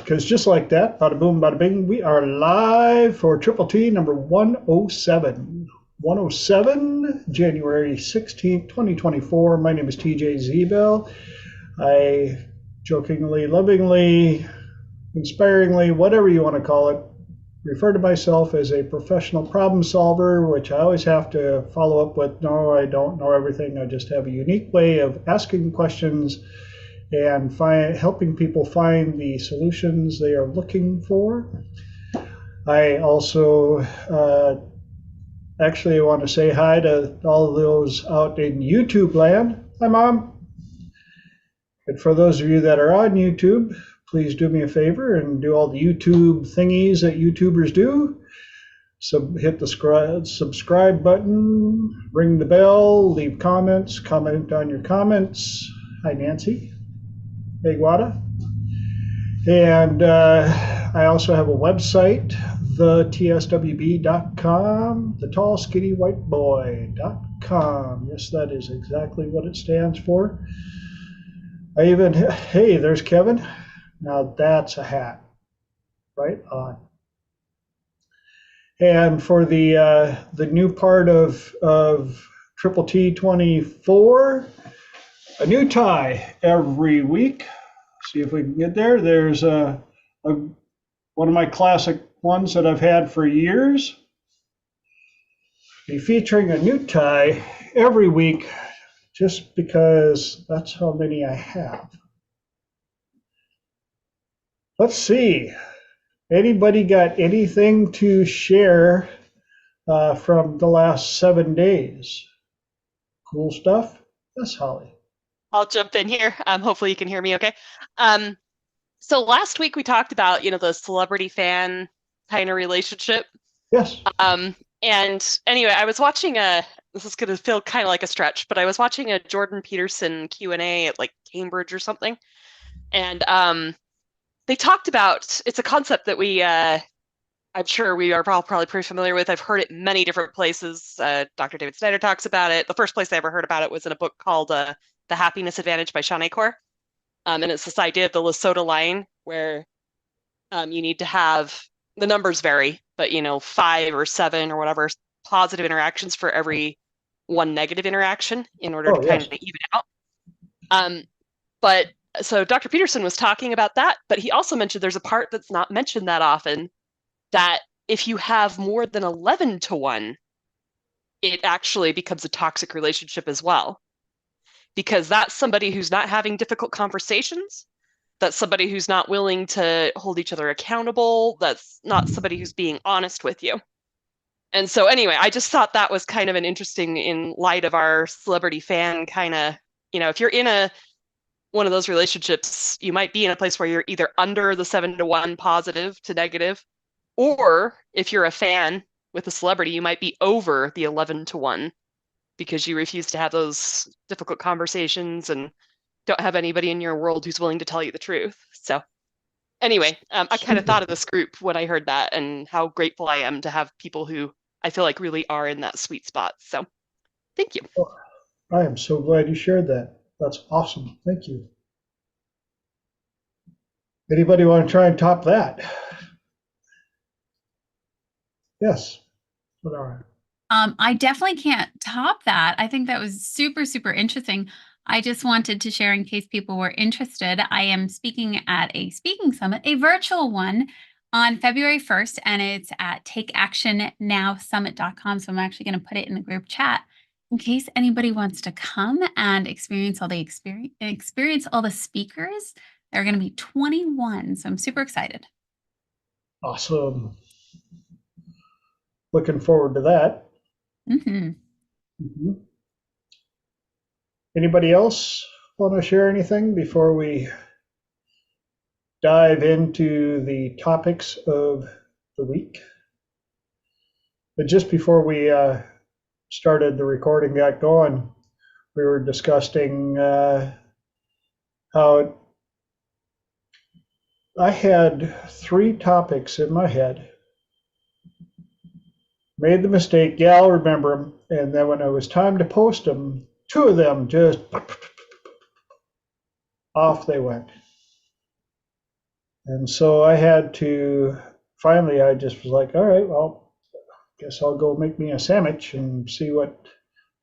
because just like that, bada boom, bada bing, we are live for Triple T number 107. 107, January 16th, 2024. My name is TJ Zel. I jokingly, lovingly, inspiringly, whatever you want to call it, refer to myself as a professional problem solver, which I always have to follow up with, no, I don't know everything. I just have a unique way of asking questions and helping people find the solutions they are looking for. I also actually want to say hi to all of those out in YouTube land. Hi, Mom. And for those of you that are on YouTube, please do me a favor and do all the YouTube thingies that YouTubers do. So hit the subscribe button, ring the bell, leave comments, comment on your comments. Hi, Nancy. Hey, Guada. And I also have a website, thetswb.com, thetallskinnywhiteboy.com. Yes, that is exactly what it stands for. Hey, there's Kevin. Now that's a hat. Right on. And for the new part of Triple T 24, a new tie every week. See if we can get there. There's one of my classic ones that I've had for years. Be featuring a new tie every week just because that's how many I have. Let's see. Anybody got anything to share from the last 7 days? Cool stuff? Yes, Holly. I'll jump in here. Hopefully you can hear me okay. So last week we talked about, the celebrity fan kind of relationship. Yes. And anyway, I was watching this is going to feel kind of like a stretch, but I was watching a Jordan Peterson Q&A at like Cambridge or something. And they talked about, it's a concept that I'm sure we are probably pretty familiar with. I've heard it many different places. Dr. David Snyder talks about it. The first place I ever heard about it was in a book called The Happiness Advantage by Shyness. And it's this idea of the Lota Lon, where you need to have, the numbers vary, but 5 or 7 or whatever positive interactions for every one negative interaction in order to kind of even out. But so Dr. Peterson was talking about that, but he also mentioned there's a part that's not mentioned that often, that if you have more than 11 to 1, it actually becomes a toxic relationship as well. Because that's somebody who's not having difficult conversations. That's somebody who's not willing to hold each other accountable. That's not somebody who's being honest with you. And so anyway, I just thought that was kind of an interesting, in light of our celebrity fan kind of, if you're in one of those relationships, you might be in a place where you're either under the 7 to 1 positive to negative, or if you're a fan with a celebrity, you might be over the 11 to 1 because you refuse to have those difficult conversations and don't have anybody in your world who's willing to tell you the truth. So anyway, I kind of thought of this group when I heard that and how grateful I am to have people who I feel like really are in that sweet spot. So thank you. I am so glad you shared that. That's awesome. Thank you. Anybody want to try and top that? Yes. I definitely can't top that. I think that was super, super interesting. I just wanted to share in case people were interested. I am speaking at a speaking summit, a virtual one, on February 1st, and it's at takeactionnowsummit.com. So I'm actually going to put it in the group chat in case anybody wants to come and experience all the speakers. There are going to be 21. So I'm super excited. Awesome. Looking forward to that. Anybody else want to share anything before we dive into the topics of the week? But just before we started the recording got going, we were discussing how I had 3 topics in my head. Made the mistake, I'll remember them, and then when it was time to post them, 2 of them just off they went. And so I had to, finally, I just was like, all right, well, guess I'll go make me a sandwich and see what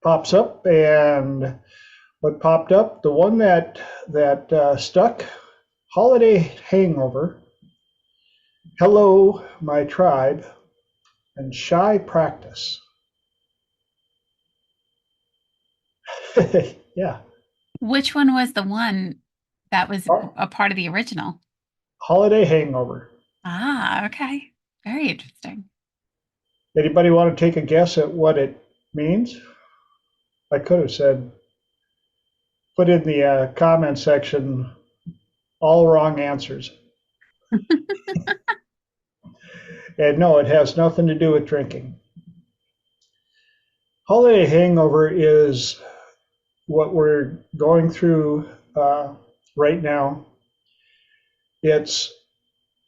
pops up. And what popped up, the one that stuck, Holiday Hangover, Hello, My Tribe, and Shy Practice. Yeah. Which one was the one that was a part of the original? Holiday Hangover. Ah, okay. Very interesting. Anybody want to take a guess at what it means? I could have said, put in the comment section all wrong answers. And no, it has nothing to do with drinking. Holiday hangover is what we're going through right now.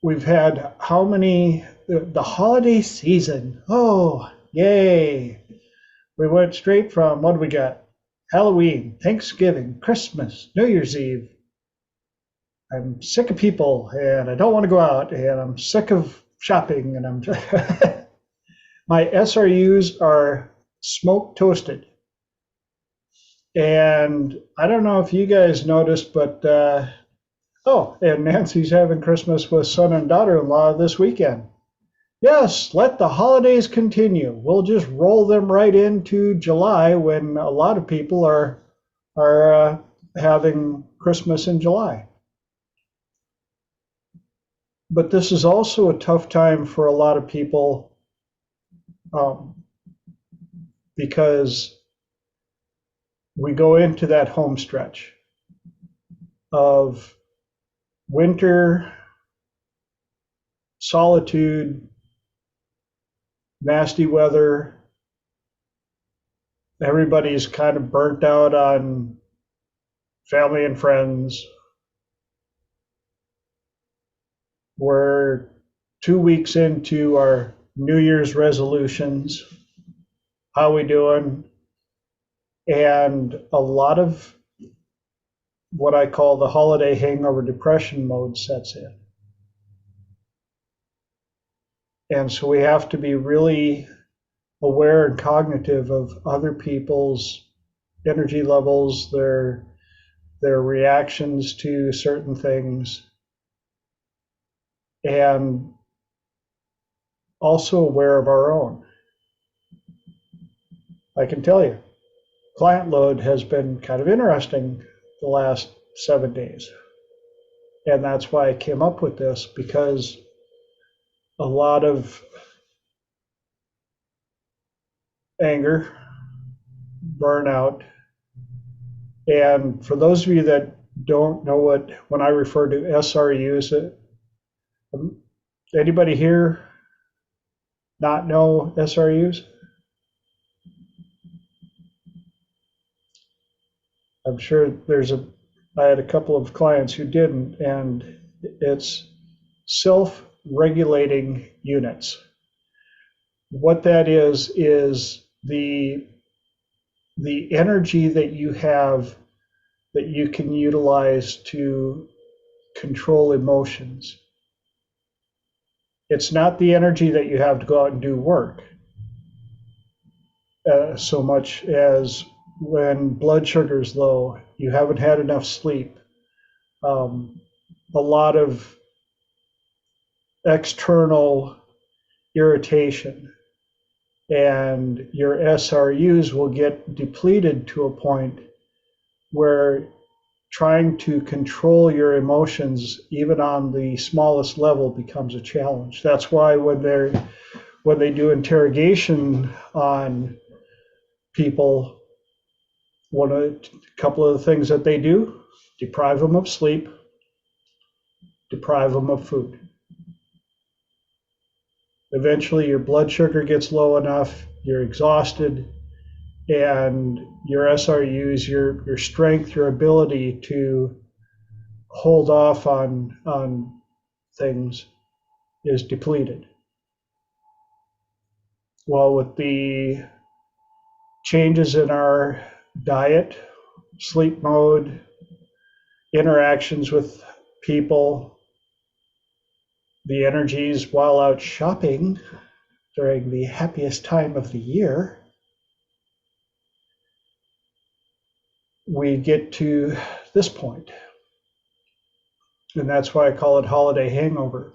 We've had how many, the holiday season. Oh, yay. We went straight from, what do we got? Halloween, Thanksgiving, Christmas, New Year's Eve. I'm sick of people and I don't want to go out and I'm sick of shopping and I'm my SRUs are smoke toasted. And I don't know if you guys noticed, but oh, and Nancy's having Christmas with son and daughter-in-law this weekend. Yes, let the holidays continue. We'll just roll them right into July when a lot of people are having Christmas in July. But this is also a tough time for a lot of people because we go into that home stretch of winter, solitude, nasty weather. Everybody's kind of burnt out on family and friends. We're 2 weeks into our New Year's resolutions. How we doing? And a lot of what I call the holiday hangover depression mode sets in. And so we have to be really aware and cognitive of other people's energy levels, their reactions to certain things, and also aware of our own. I can tell you, client load has been kind of interesting the last 7 days. And that's why I came up with this, because a lot of anger, burnout, and for those of you that don't know when I refer to SRUs, anybody here not know SRUs? I'm sure I had a couple of clients who didn't, and it's self-regulating units. What that is the energy that you have that you can utilize to control emotions. It's not the energy that you have to go out and do work so much as when blood sugar is low, you haven't had enough sleep, a lot of external irritation, and your SRUs will get depleted to a point where trying to control your emotions, even on the smallest level, becomes a challenge. That's why when they do interrogation on people, a couple of the things that they do: deprive them of sleep, deprive them of food. Eventually your blood sugar gets low enough, you're exhausted, and your SRUs, your strength, your ability to hold off on things is depleted. Well, with the changes in our diet, sleep mode, interactions with people, the energies while out shopping during the happiest time of the year, we get to this point. And that's why I call it Holiday Hangover.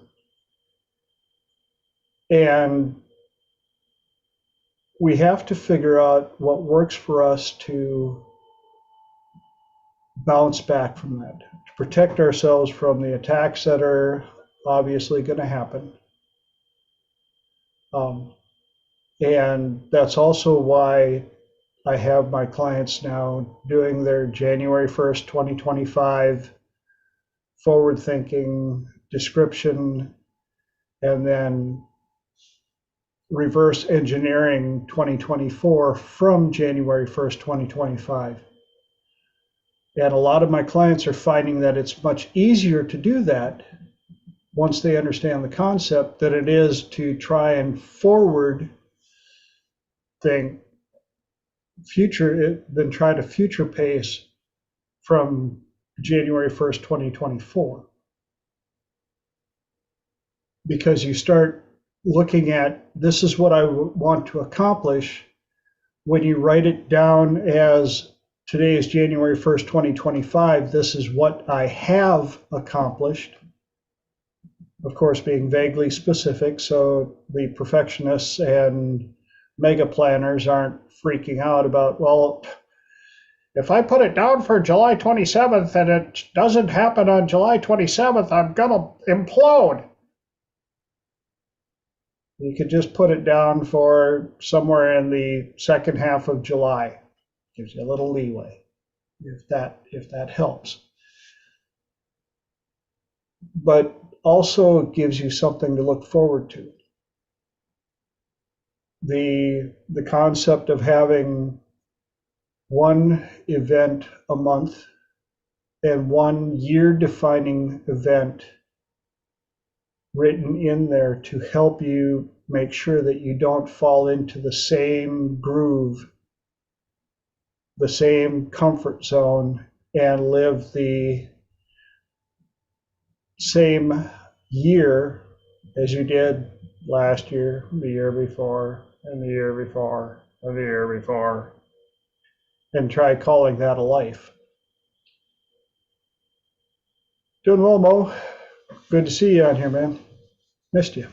And we have to figure out what works for us to bounce back from that, to protect ourselves from the attacks that are obviously going to happen. And that's also why I have my clients now doing their January 1st, 2025 forward thinking description, and then reverse engineering 2024 from January 1st, 2025. And a lot of my clients are finding that it's much easier to do that once they understand the concept than it is to try and forward think future, than try to future pace from January 1st, 2024. Because you start looking at, this is what I want to accomplish. When you write it down as today is January 1st, 2025, this is what I have accomplished. Of course, being vaguely specific, so the perfectionists and mega planners aren't freaking out about, well, if I put it down for July 27th and it doesn't happen on July 27th, I'm gonna implode. You could just put it down for somewhere in the second half of July. Gives you a little leeway, if that helps. But also gives you something to look forward to. The concept of having one event a month and one year-defining event written in there to help you make sure that you don't fall into the same groove, the same comfort zone, and live the same year as you did last year, the year before, and the year before, and the year before, and try calling that a life. Doing well, Mo. Good to see you on here, man. Missed you.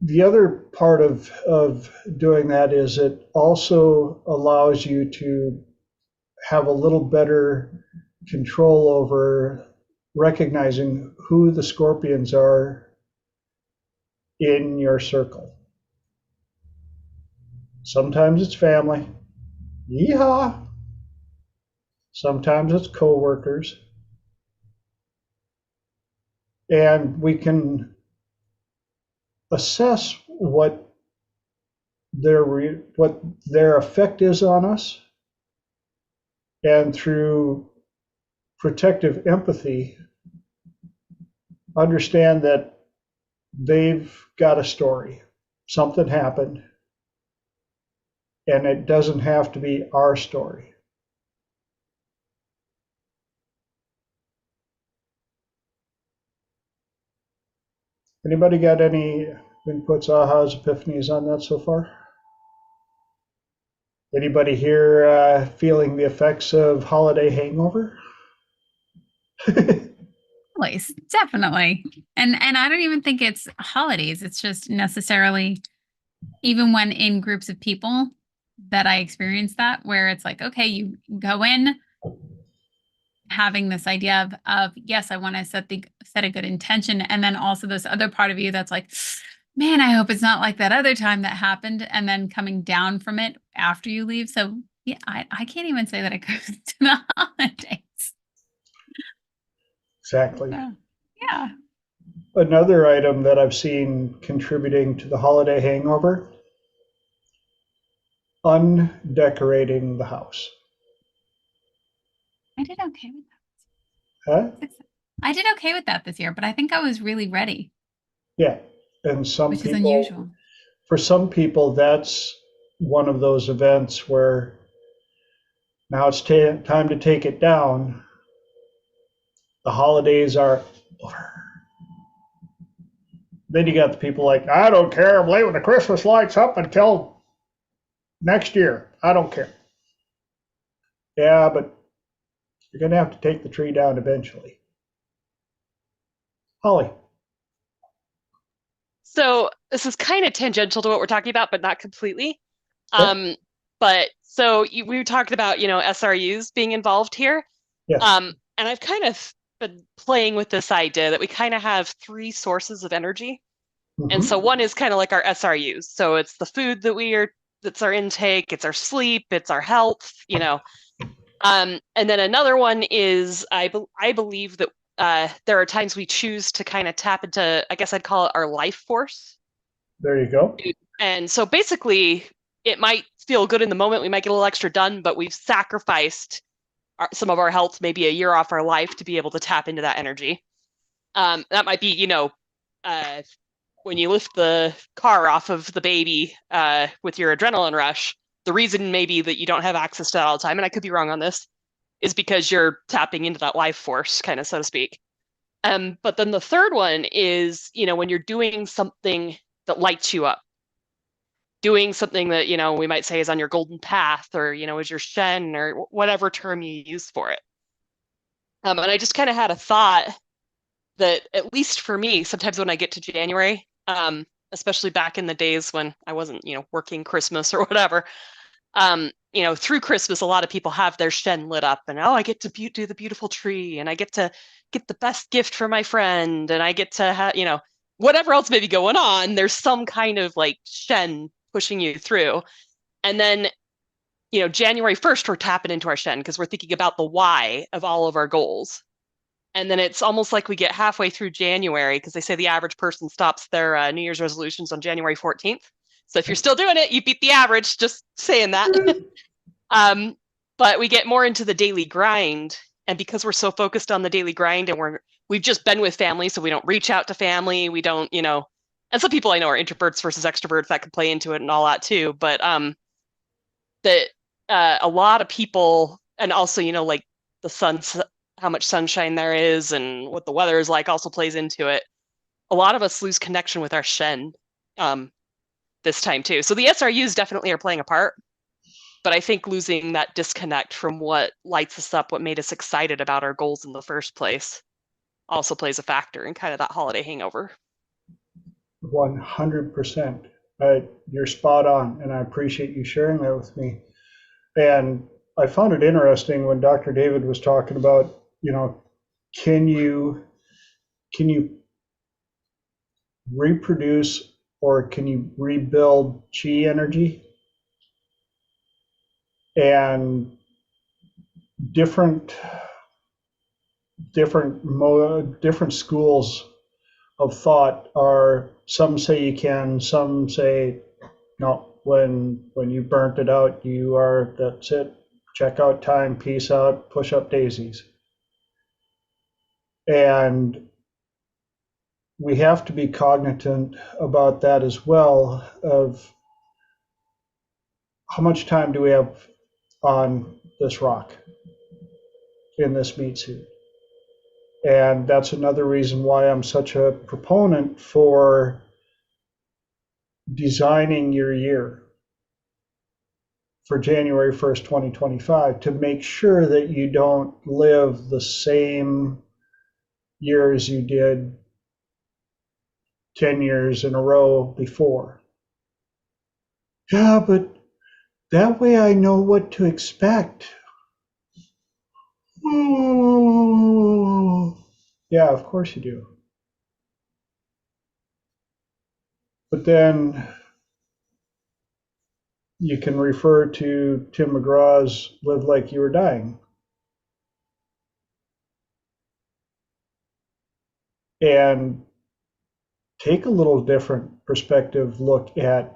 The other part of doing that is it also allows you to have a little better control over recognizing who the scorpions are in your circle. Sometimes it's family. Yeehaw! Sometimes it's coworkers. And we can assess what their effect is on us, and through protective empathy, understand that they've got a story. Something happened, and it doesn't have to be our story. Anybody got any inputs, ahas, epiphanies on that so far? Anybody here feeling the effects of Holiday Hangover? Definitely. And I don't even think it's holidays. It's just necessarily, even when in groups of people, that I experience that, where it's like, okay, you go in having this idea of yes, I want to set a good intention, and then also this other part of you that's like, man, I hope it's not like that other time that happened, and then coming down from it after you leave. So yeah, I can't even say that it goes to the holidays. Exactly. So, yeah. Another item that I've seen contributing to the Holiday Hangover: undecorating the house. I did okay with that. Huh? I did okay with that this year, but I think I was really ready. Yeah, and which is unusual. For some people, that's one of those events where now it's time to take it down, the holidays are over. Then you got the people like, I don't care, I'm leaving the Christmas lights up until next year. I don't care. Yeah, but you're going to have to take the tree down eventually. Holly. So this is kind of tangential to what we're talking about, but not completely. Okay. But so we talked about, SRUs being involved here. Yes. And I've kind of been playing with this idea that we kind of have three sources of energy. And so one is kind of like our SRUs. So it's the food that's our intake, it's our sleep, it's our health, And then another one is I believe that there are times we choose to kind of tap into, I guess I'd call it our life force. There you go. And so basically, it might feel good in the moment. We might get a little extra done, but we've sacrificed some of our health, maybe a year off our life to be able to tap into that energy. That might be, when you lift the car off of the baby with your adrenaline rush, the reason maybe that you don't have access to that all the time, and I could be wrong on this, is because you're tapping into that life force, kind of, so to speak. But then the third one is, when you're doing something that lights you up, doing something that, we might say is on your golden path, or, is your shen, or whatever term you use for it. And I just kind of had a thought that, at least for me, sometimes when I get to January, especially back in the days when I wasn't, working Christmas or whatever, through Christmas, a lot of people have their shen lit up, and I get to do the beautiful tree, and I get to get the best gift for my friend, and I get to have, whatever else may be going on, there's some kind of like shen pushing you through. And then, January 1st, we're tapping into our shen because we're thinking about the why of all of our goals. And then it's almost like we get halfway through January, because they say the average person stops their New Year's resolutions on January 14th. So if you're still doing it, you beat the average, just saying that. But we get more into the daily grind. And because we're so focused on the daily grind, and we've just been with family, so we don't reach out to family. We don't, and some people I know are introverts versus extroverts, that could play into it and all that too. But that a lot of people, and also, like the sun's, how much sunshine there is and what the weather is like, also plays into it. A lot of us lose connection with our shen this time too. So the SRUs definitely are playing a part, but I think losing that disconnect from what lights us up, what made us excited about our goals in the first place, also plays a factor in kind of that holiday hangover. 100%. You're spot on, and I appreciate you sharing that with me. And I found it interesting when Dr. David was talking about, can you reproduce, or can you rebuild chi energy? And different schools of thought are, some say you can, some say no. When you burnt it out, that's it. Check out time, peace out, push up daisies. And we have to be cognizant about that as well, of how much time do we have on this rock, in this meat suit. And that's another reason why I'm such a proponent for designing your year for January 1st, 2025, to make sure that you don't live the same years you did 10 years in a row before. Yeah, but that way I know what to expect. Yeah, of course you do. But then you can refer to Tim McGraw's Live Like You Were Dying. And take a little different perspective look at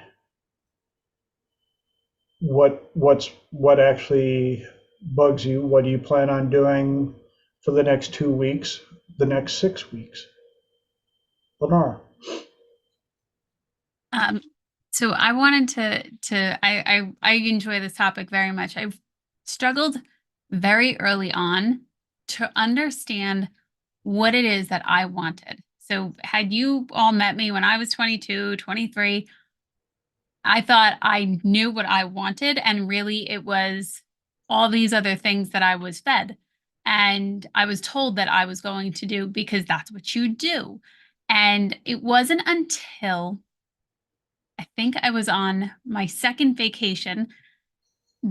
what actually bugs you. What do you plan on doing for the next 2 weeks, the next 6 weeks? Lenora. So I wanted I enjoy this topic very much. I've struggled very early on to understand what it is that I wanted. So had you all met me when I was 22, 23, I thought I knew what I wanted, and really it was all these other things that I was fed. And I was told that I was going to do because that's what you do. And it wasn't until I think I was on my second vacation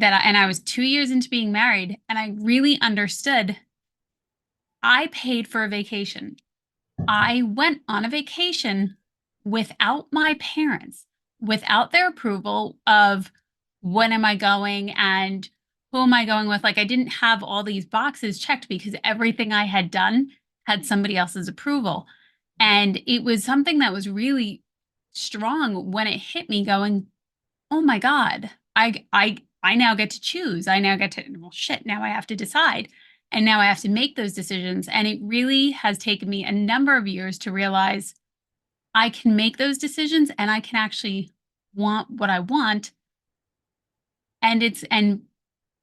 and I was 2 years into being married, and I really understood I paid for a vacation. I went on a vacation without my parents, without their approval of when am I going and who am I going with. Like, I didn't have all these boxes checked because everything I had done had somebody else's approval. And it was something that was really strong when it hit me going, oh my God, I now get to choose. I now get to, well, shit, now I have to decide. And now I have to make those decisions. And it really has taken me a number of years to realize I can make those decisions and I can actually want what I want. And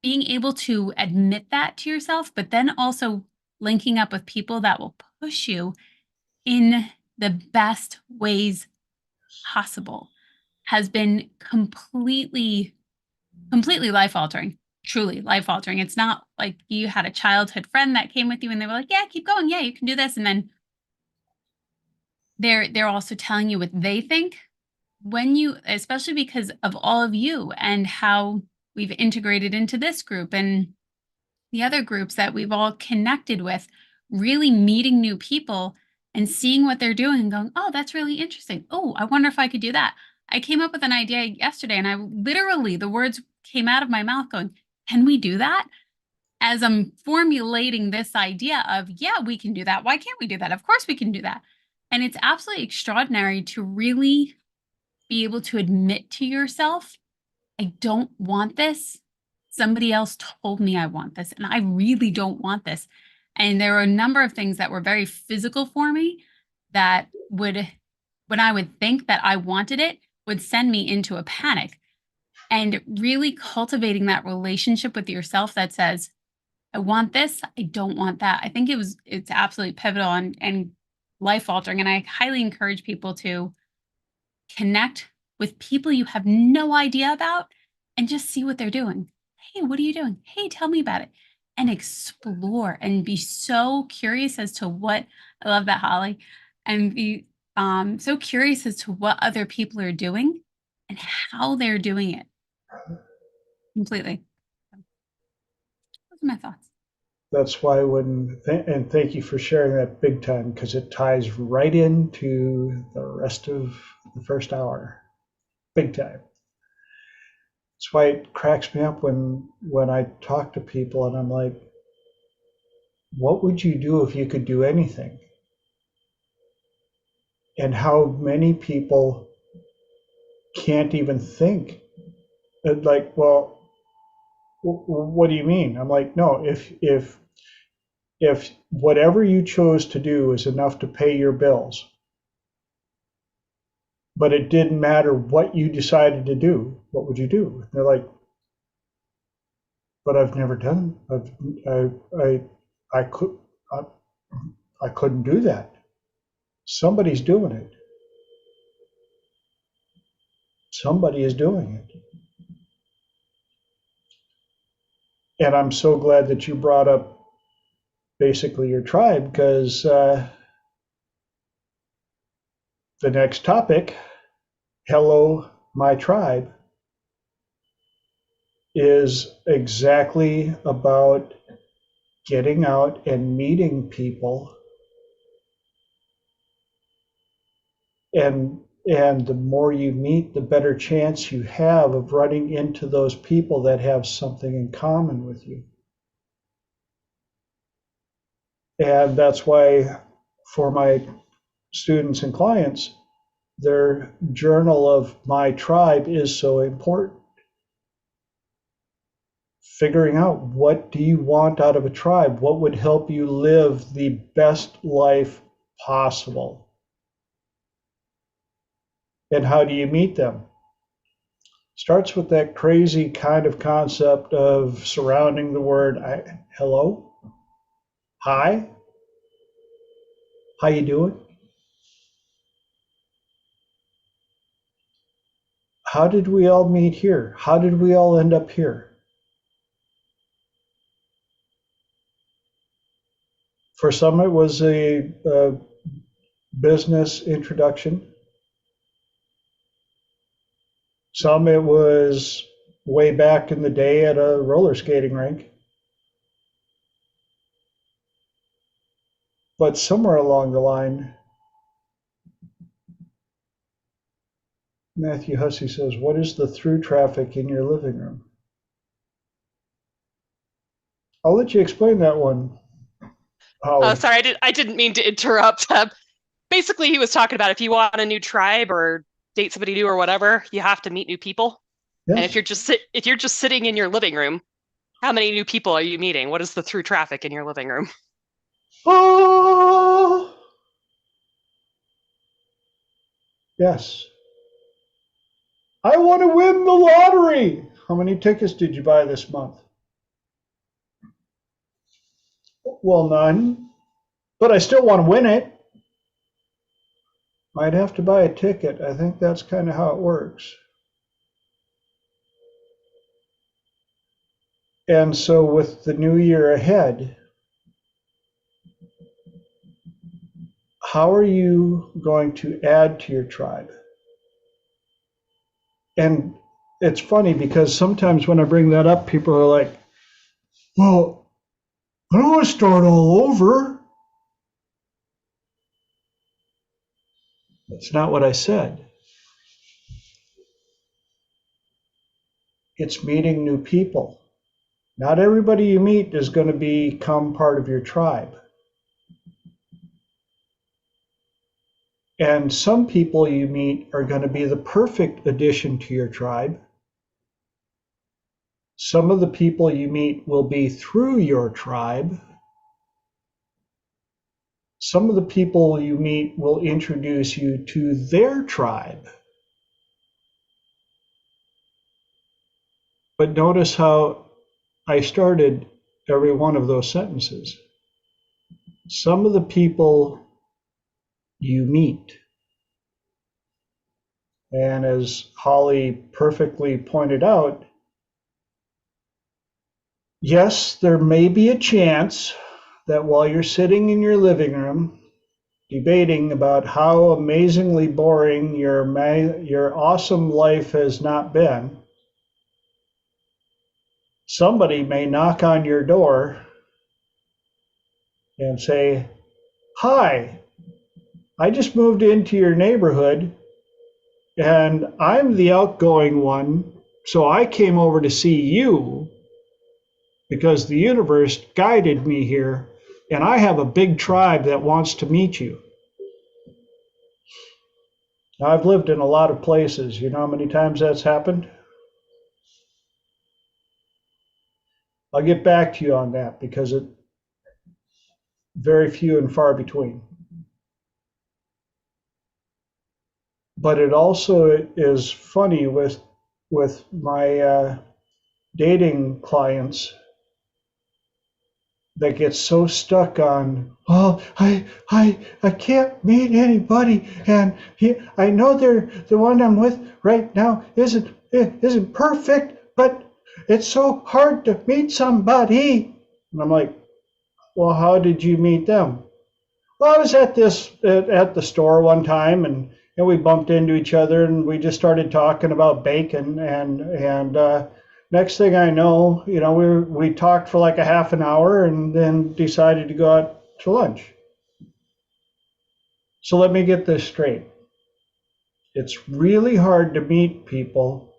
being able to admit that to yourself, but then also linking up with people that will push you in the best ways possible has been completely life altering. Truly life altering. It's not like you had a childhood friend that came with you and they were like, yeah, keep going, yeah, you can do this, and then they're also telling you what they think. When you, especially because of all of you and how we've integrated into this group and the other groups that we've all connected with, really meeting new people and seeing what they're doing and going, oh, that's really interesting. Oh, I wonder if I could do that. I came up with an idea yesterday and I literally, the words came out of my mouth going, can we do that? As I'm formulating this idea of, yeah, we can do that. Why can't we do that? Of course we can do that. And it's absolutely extraordinary to really be able to admit to yourself, I don't want this. Somebody else told me I want this, and I really don't want this. And there were a number of things that were very physical for me that would, when I would think that I wanted it, would send me into a panic. And really cultivating that relationship with yourself that says, I want this, I don't want that. I think it's absolutely pivotal and life altering. And I highly encourage people to connect with people you have no idea about and just see what they're doing. Hey, what are you doing? Hey, tell me about it. And explore and be so curious as to what, I love that, Holly, and be so curious as to what other people are doing and how they're doing it. Completely. Those are my thoughts. That's why and thank you for sharing that big time, because it ties right into the rest of the first hour. Big time. That's why it cracks me up when I talk to people and I'm like, what would you do if you could do anything? And how many people can't even think. Like, well, what do you mean? I'm like, no, if whatever you chose to do is enough to pay your bills, but it didn't matter what you decided to do, what would you do? They're like, but I've never done. I could I couldn't do that. Somebody's doing it. Somebody is doing it. And I'm so glad that you brought up basically your tribe, because the next topic, Hello, My Tribe, is exactly about getting out and meeting people. And the more you meet, the better chance you have of running into those people that have something in common with you. And that's why for my students and clients, their journal of my tribe is so important. Figuring out, what do you want out of a tribe? What would help you live the best life possible? And how do you meet them? Starts with that crazy kind of concept of surrounding the word hello, hi, How you doing? How did we all meet here? How did we all end up here? For some, it was a business introduction. Some, it was way back in the day at a roller skating rink. But somewhere along the line, Matthew Hussey says, what is the through traffic in your living room? I'll let you explain that one, Holly. Sorry, I didn't mean to interrupt. Basically, he was talking about if you want a new tribe or date somebody new or whatever, you have to meet new people. Yes. And if you're just sitting in your living room, how many new people are you meeting? What is the through traffic in your living room? Oh, yes. I want to win the lottery. How many tickets did you buy this month? Well, none. But I still want to win it. I'd have to buy a ticket. I think that's kind of how it works. And so with the new year ahead, how are you going to add to your tribe? And it's funny because sometimes when I bring that up, people are like, well, I don't want to start all over. That's not what I said. It's meeting new people. Not everybody you meet is going to become part of your tribe. And some people you meet are going to be the perfect addition to your tribe. Some of the people you meet will be through your tribe. Some of the people you meet will introduce you to their tribe. But notice how I started every one of those sentences. Some of the people you meet, and as Holly perfectly pointed out, yes, there may be a chance that while you're sitting in your living room debating about how amazingly boring your awesome life has not been, somebody may knock on your door and say, hi, I just moved into your neighborhood and I'm the outgoing one, so I came over to see you because the universe guided me here and I have a big tribe that wants to meet you. Now, I've lived in a lot of places. You know how many times that's happened? I'll get back to you on that because it's very few and far between. But it also is funny with my dating clients that get so stuck on, oh, I can't meet anybody, and I know they're the one I'm with right now isn't perfect, but it's so hard to meet somebody. And I'm like, well, how did you meet them? Well, I was at the store one time, and we bumped into each other, and we just started talking about bacon, and next thing I know, we talked for like a half an hour, and then decided to go out to lunch. So let me get this straight. It's really hard to meet people,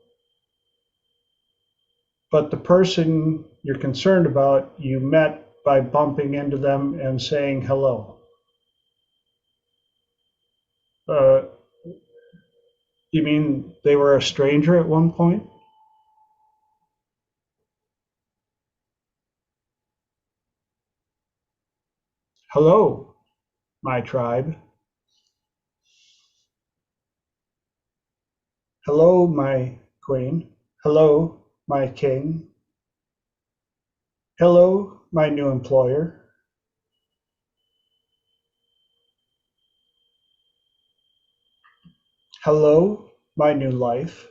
but the person you're concerned about, you met by bumping into them and saying hello. You mean they were a stranger at one point? Hello, my tribe. Hello, my queen. Hello, my king. Hello, my new employer. hello, my new life.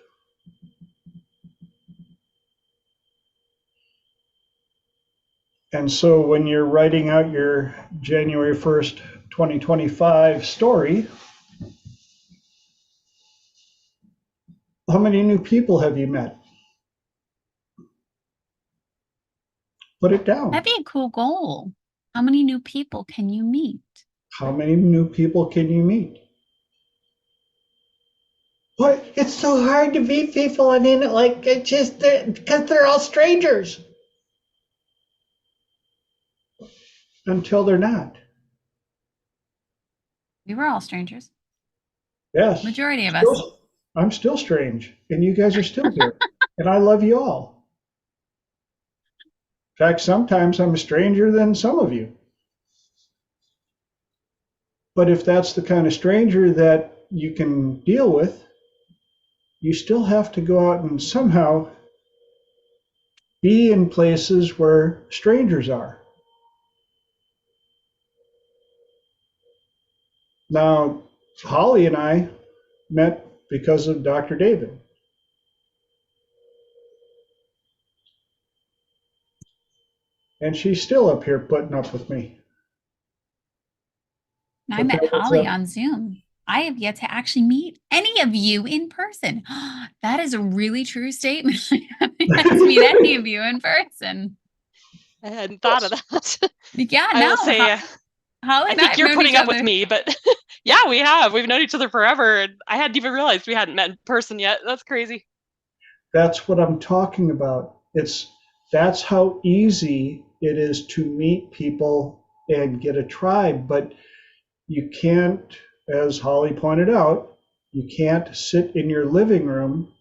And so when you're writing out your January 1st, 2025 story, how many new people have you met? Put it down. That'd be a cool goal. How many new people can you meet? How many new people can you meet? But it's so hard to meet people. I mean, like, it just, because they're all strangers. Until they're not. We were all strangers. Yes. Majority of us. I'm still strange, and you guys are still here. And I love you all. In fact, sometimes I'm a stranger than some of you. But if that's the kind of stranger that you can deal with, you still have to go out and somehow be in places where strangers are. Now, Holly and I met because of Dr. David. And she's still up here putting up with me. I met Holly on Zoom. I have yet to actually meet any of you in person. That is a really true statement. I haven't yet to meet any of you in person. I hadn't thought of that. Yeah, I will say, Holly, I think you're putting up with me, but yeah, we have. We've known each other forever, and I hadn't even realized we hadn't met in person yet. That's crazy. That's what I'm talking about. That's how easy it is to meet people and get a tribe, but you can't, as Holly pointed out, you can't sit in your living room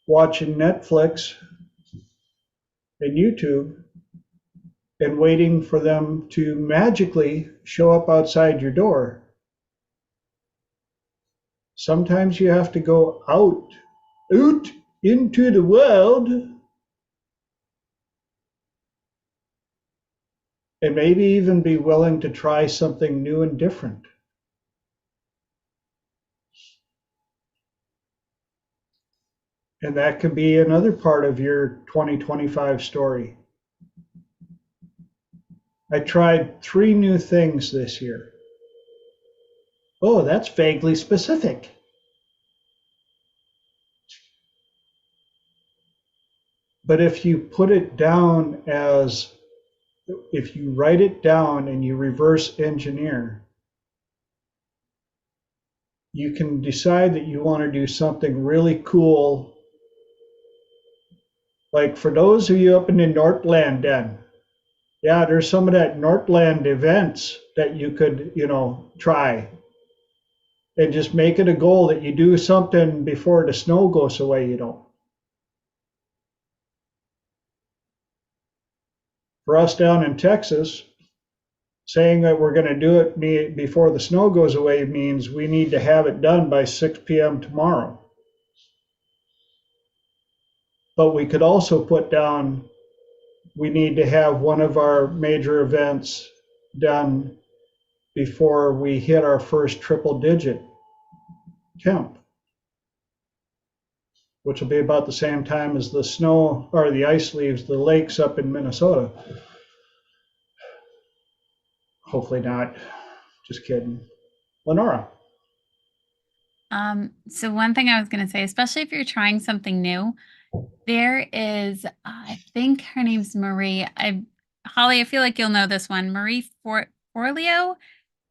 watching Netflix and YouTube and waiting for them to magically show up outside your door. Sometimes you have to go out into the world and maybe even be willing to try something new and different. And that could be another part of your 2025 story. I tried 3 new things this year. Oh, that's vaguely specific. But if you put it down as, if you write it down and you reverse engineer, you can decide that you want to do something really cool. Like for those of you up in the Northland den, yeah, there's some of that Northland events that you could, try. And just make it a goal that you do something before the snow goes away, For us down in Texas, saying that we're going to do it before the snow goes away means we need to have it done by 6 p.m. tomorrow. But we could also put down, we need to have one of our major events done before we hit our first triple digit temp, which will be about the same time as the snow or the ice leaves the lakes up in Minnesota. Hopefully not. Just kidding. Lenora. So one thing I was going to say, especially if you're trying something new, there is, I think her name's Marie. Holly, I feel like you'll know this one. Marie Forleo.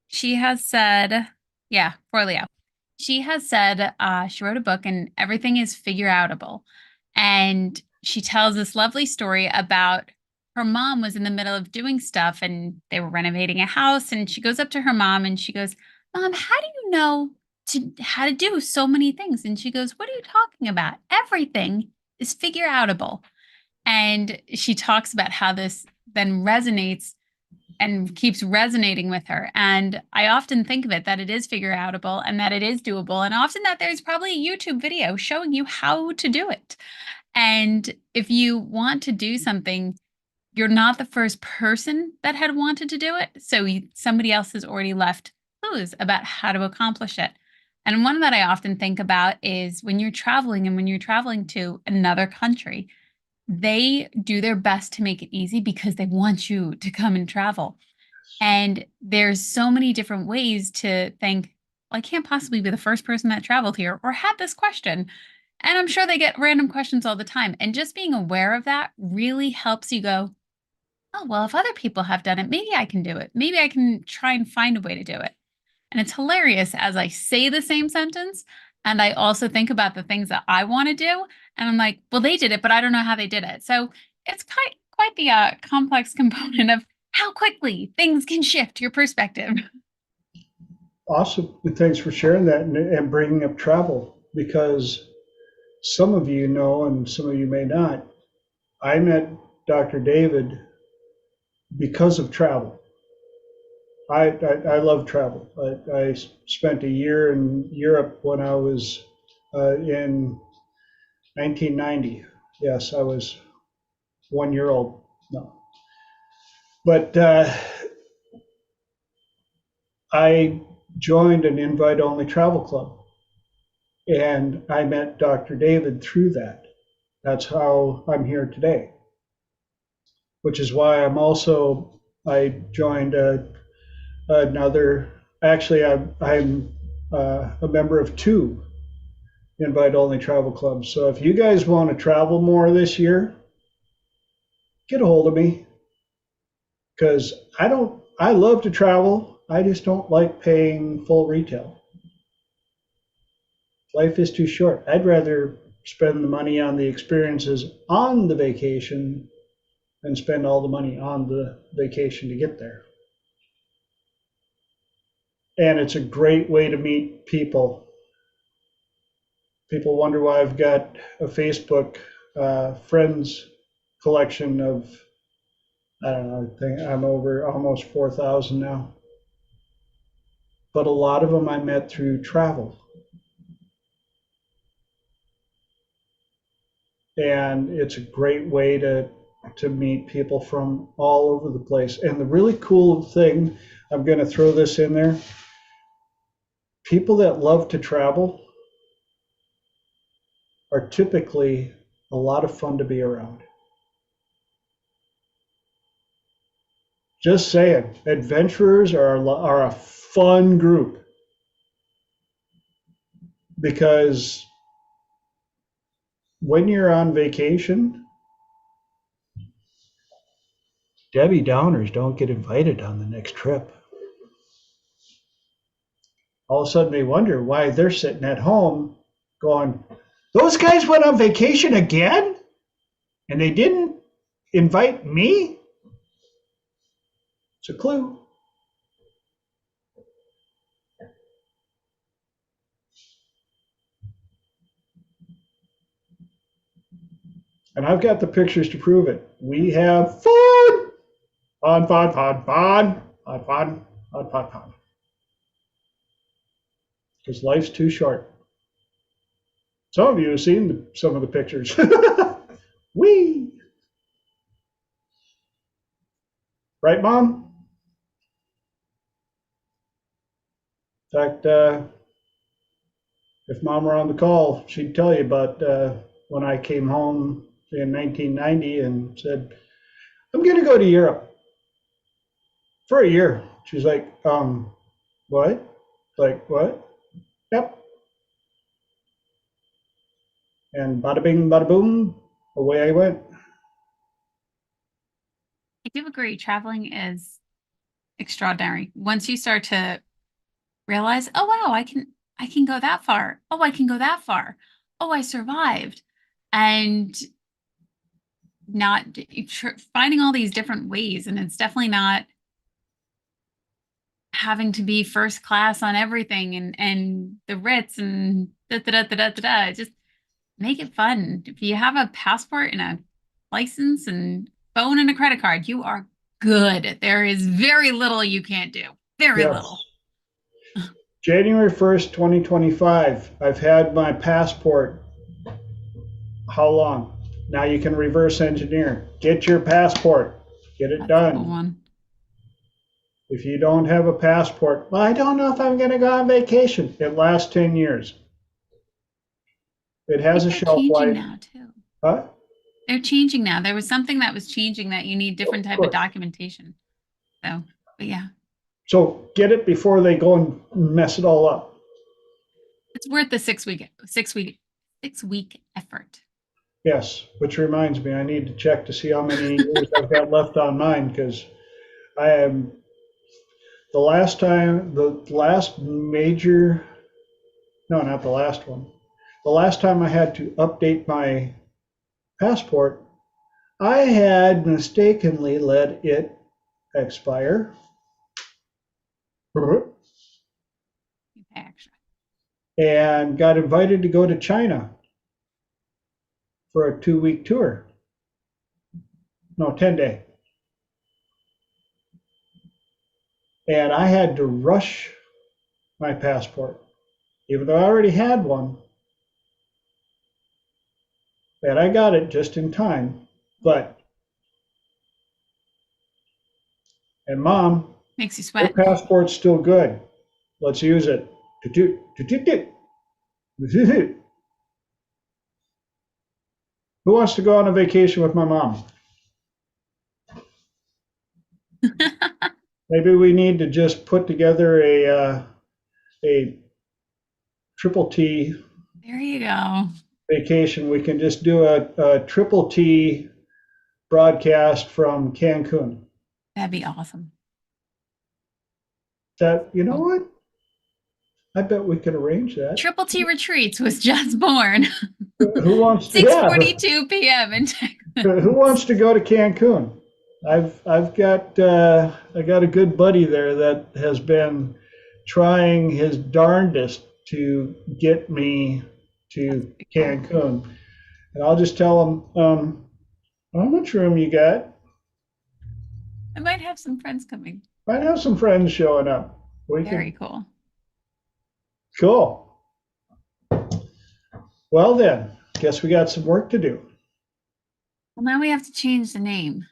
She has said, Forleo. She has said, she wrote a book and everything is figure outable. And she tells this lovely story about her mom was in the middle of doing stuff and they were renovating a house. And she goes up to her mom and she goes, Mom, how do you know how to do so many things? And she goes, what are you talking about? Everything is figure outable. And she talks about how this then resonates and keeps resonating with her. And I often think of it that it is figure outable and that it is doable. And often that there's probably a YouTube video showing you how to do it. And if you want to do something, you're not the first person that had wanted to do it. So somebody else has already left clues about how to accomplish it. And one that I often think about is when you're traveling and when you're traveling to another country, they do their best to make it easy because they want you to come and travel. And there's so many different ways to think, well, I can't possibly be the first person that traveled here or had this question. And I'm sure they get random questions all the time. And just being aware of that really helps you go, oh, well, if other people have done it, maybe I can do it. Maybe I can try and find a way to do it. And it's hilarious as I say the same sentence. And I also think about the things that I want to do. And I'm like, well, they did it, but I don't know how they did it. So it's quite the complex component of how quickly things can shift your perspective. Awesome. And thanks for sharing that and bringing up travel, because some of you know and some of you may not. I met Dr. David because of travel. I love travel. I spent a year in Europe when I was in 1990. Yes, I was 1 year old. No. But I joined an invite-only travel club, and I met Dr. David through that. That's how I'm here today, which is why I joined another, actually, I'm a member of 2 invite-only travel clubs. So if you guys want to travel more this year, get a hold of me, because I love to travel. I just don't like paying full retail. Life is too short. I'd rather spend the money on the experiences on the vacation than spend all the money on the vacation to get there. And it's a great way to meet people. People wonder why I've got a Facebook friends collection of, I don't know, I think I'm over almost 4,000 now. But a lot of them I met through travel. And it's a great way to meet people from all over the place. And the really cool thing, I'm going to throw this in there, people that love to travel are typically a lot of fun to be around. Just saying, adventurers are a fun group, because when you're on vacation, Debbie Downers don't get invited on the next trip. All of a sudden they wonder why they're sitting at home going, those guys went on vacation again? And they didn't invite me? It's a clue. And I've got the pictures to prove it. We have fun. Fun, fun, fun, fun, fun, fun, fun, fun, fun. Because life's too short. Some of you have seen some of the pictures. Whee! Right, Mom? In fact, if Mom were on the call, she'd tell you about when I came home in 1990 and said, I'm going to go to Europe for a year. She's like, what? Like, what? Yep. And bada bing, bada boom, away I went. I do agree. Traveling is extraordinary. Once you start to realize, oh wow, I can go that far. Oh, I can go that far. Oh, I survived. And not finding all these different ways. And it's definitely not having to be first class on everything and the Ritz and da da da da da da. Just make it fun. If you have a passport and a license and phone and a credit card, you are good. There is very little you can't do. Very little. January 1st, 2025, I've had my passport. How long? Now you can reverse engineer. Get your passport. Get it done. One. If you don't have a passport, well, I don't know if I'm going to go on vacation. It lasts 10 years. It I has a think they're shelf changing life. now too. Huh? They're changing now. There was something that was changing that you need different type of documentation. So, but yeah, So get it before they go and mess it all up. it's worth the 6 week effort. Yes, which reminds me, I need to check to see how many years I've got left on mine, because I am the last major, no, not the last one. The last time I had to update my passport, I had mistakenly let it expire. You pay extra. And got invited to go to China for a 2-week tour. No, 10-day. And I had to rush my passport, even though I already had one. And I got it just in time. And Mom, Makes you your sweat. passport's still good. Let's use it. Who wants to go on a vacation with my mom? Maybe we need to just put together a triple T There you go. vacation. We can just do a triple T broadcast from Cancun. That'd be awesome. You know what? I bet we could arrange that. Triple T Retreats was just born. Who wants to? 6:42 p.m. in Texas. Who wants to go to Cancun? I've got I got a good buddy there that has been trying his darndest to get me to Cancun, and I'll just tell him, how much room you got? I might have some friends coming. Might have some friends showing up. Very cool. Cool. Well then, guess we got some work to do. Well, now we have to change the name.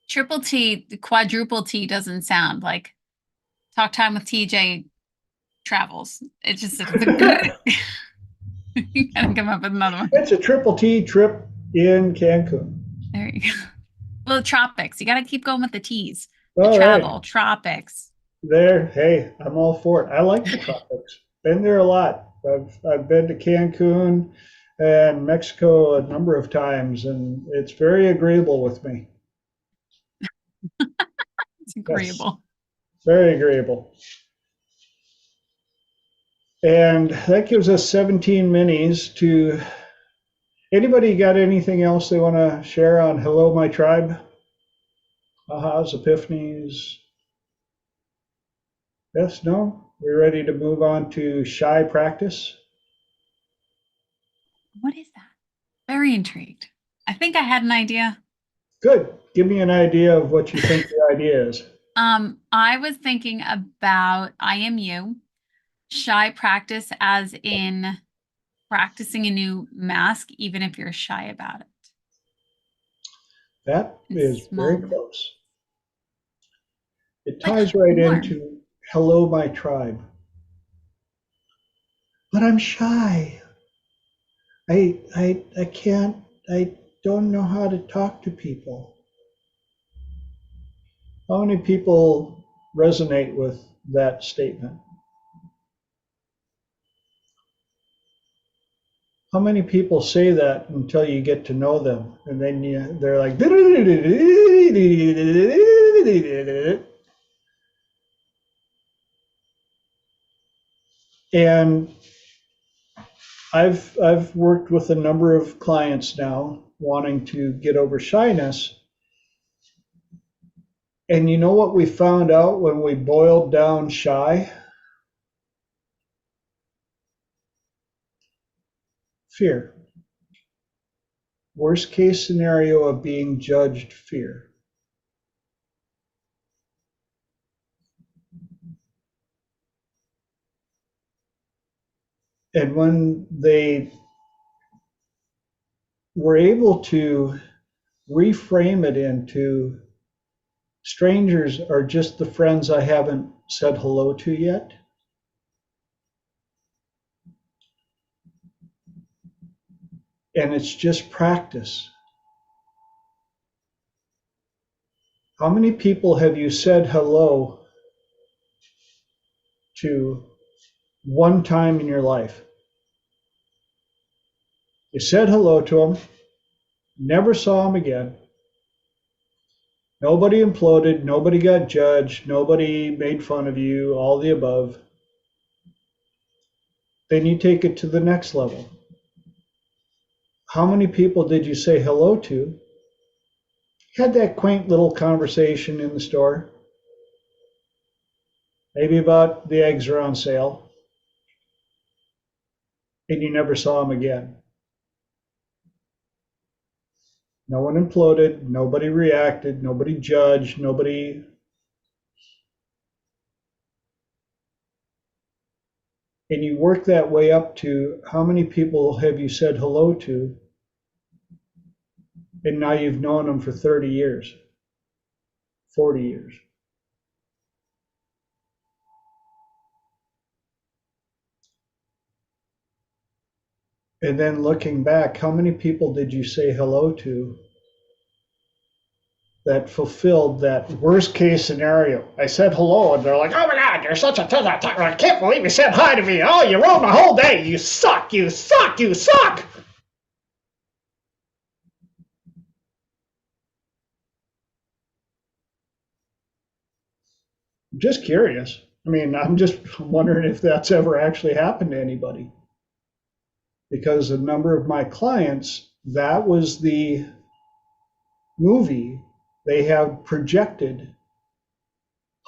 Triple T, quadruple T doesn't sound like Talk Time with TJ Travels. It's just you gotta come up with another one. It's a triple T trip in Cancun. There you go. Well, tropics. You gotta keep going with the T's. All travel, right. tropics. There, hey, I'm all for it. I like the tropics. Been there a lot. I've been to Cancun and Mexico a number of times, and it's very agreeable with me. It's agreeable. Yes, very agreeable. And that gives us 17 minis to. Anybody got anything else they want to share on Hello My Tribe? Ahas, epiphanies? Yes, no? We're ready to move on to shy practice? What is that? Very intrigued. I think I had an idea. Good. Give me an idea of what you think the idea is. I was thinking about IMU, shy practice as in practicing a new mask, even if you're shy about it. That is very close. It ties right into Hello My Tribe. But I'm shy. I can't, I don't know how to talk to people. How many people resonate with that statement? How many people say that until you get to know them, and then they're like, and I've worked with a number of clients now wanting to get over shyness. And you know what we found out when we boiled down shy? Fear. Worst case scenario of being judged, fear. And when they were able to reframe it into Strangers are just the friends I haven't said hello to yet. And it's just practice. How many people have you said hello to one time in your life? You said hello to them, never saw them again. Nobody imploded, nobody got judged, nobody made fun of you, all the above. Then you take it to the next level. How many people did you say hello to? Had that quaint little conversation in the store, maybe about the eggs are on sale, and you never saw them again. No one imploded, nobody reacted, nobody judged, nobody. And you work that way up to how many people have you said hello to, and now you've known them for 30 years, 40 years. And then looking back, how many people did you say hello to that fulfilled that worst case scenario? I said hello, and they're like, "Oh my God, you're such a I can't believe you said hi to me. Oh, you ruined my whole day. You suck, you suck, you suck." I'm just curious. I mean, I'm just wondering if that's ever actually happened to anybody. Because a number of my clients, that was the movie they have projected.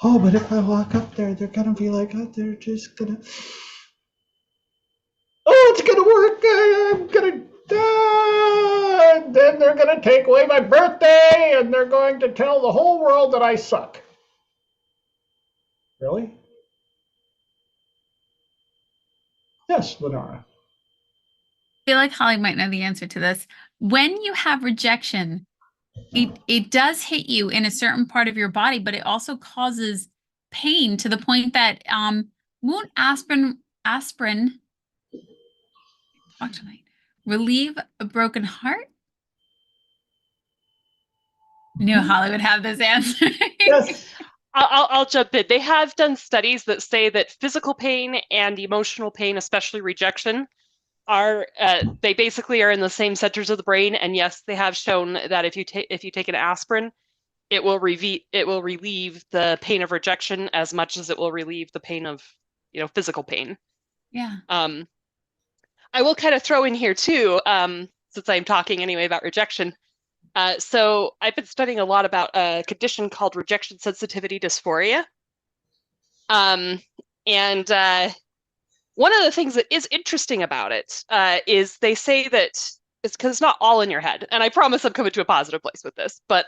Oh, but if I walk up there, they're going to be like, oh, they're just going to, oh, it's going to work. I'm going to die. And then they're going to take away my birthday and they're going to tell the whole world that I suck. Really? Yes, Lenora. I feel like Holly might know the answer to this. When you have rejection, it does hit you in a certain part of your body, but it also causes pain to the point that won't aspirin talk tonight relieve a broken heart? I knew Holly would have this answer. Yes. I'll jump in. They have done studies that say that physical pain and emotional pain, especially rejection, are they basically are in the same centers of the brain. And yes, they have shown that if you take an aspirin, it will relieve the pain of rejection as much as it will relieve the pain of physical pain. Yeah. I will kind of throw in here too, since I'm talking anyway about rejection. So I've been studying a lot about a condition called rejection sensitivity dysphoria. One of the things that is interesting about it is they say that it's because it's not all in your head. And I promise I'm coming to a positive place with this. But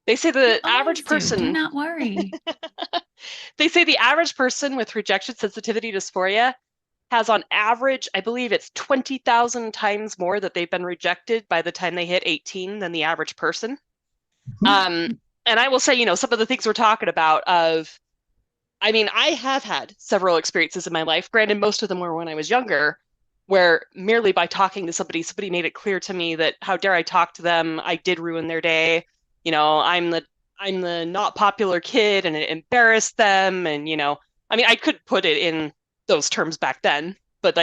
they say the average person... Do not worry. They say the average person with rejection sensitivity dysphoria has on average, I believe it's 20,000 times more that they've been rejected by the time they hit 18 than the average person. And I will say, some of the things we're talking about I have had several experiences in my life. Granted, most of them were when I was younger, where merely by talking to somebody made it clear to me that how dare I talk to them? I did ruin their day. I'm the not popular kid and it embarrassed them. And, I could put it in those terms back then, but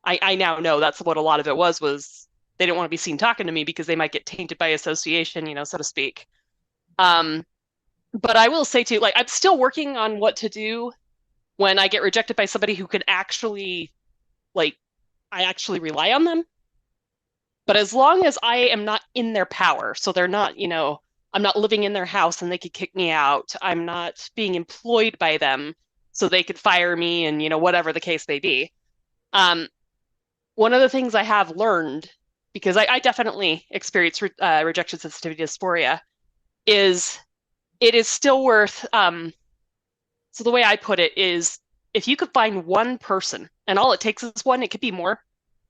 I now know that's what a lot of it was they didn't want to be seen talking to me because they might get tainted by association, so to speak. But I will say too, I'm still working on what to do when I get rejected by somebody who could actually, I actually rely on them. But as long as I am not in their power, so they're not, I'm not living in their house and they could kick me out. I'm not being employed by them so they could fire me and, whatever the case may be. One of the things I have learned, because I definitely experienced rejection sensitivity dysphoria, is it is still worth, so the way I put it is, if you could find one person, and all it takes is one, it could be more.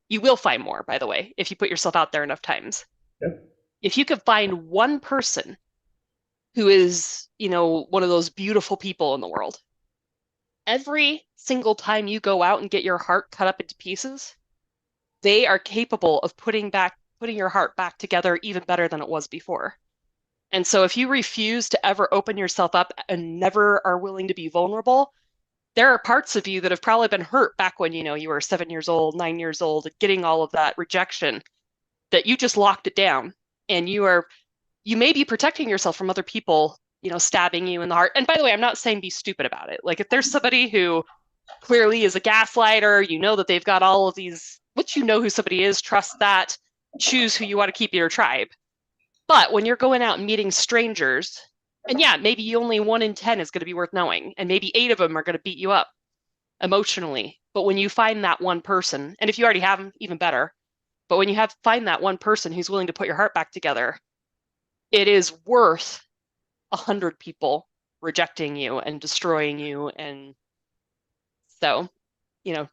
You will find more, by the way, if you put yourself out there enough times. Yep. If you could find one person who is, one of those beautiful people in the world. Every single time you go out and get your heart cut up into pieces, they are capable of putting your heart back together even better than it was before. And so if you refuse to ever open yourself up and never are willing to be vulnerable, there are parts of you that have probably been hurt back when, you were 7 years old, 9 years old, getting all of that rejection, that you just locked it down. And you may be protecting yourself from other people, stabbing you in the heart. And by the way, I'm not saying be stupid about it. Like if there's somebody who clearly is a gaslighter, that they've got all of these, once you know who somebody is, trust that, choose who you want to keep in your tribe. But when you're going out and meeting strangers, and yeah, maybe only 1 in 10 is going to be worth knowing, and maybe 8 of them are going to beat you up emotionally. But when you find that one person, and if you already have them, even better, but when you find that one person who's willing to put your heart back together, it is worth 100 people rejecting you and destroying you. And so,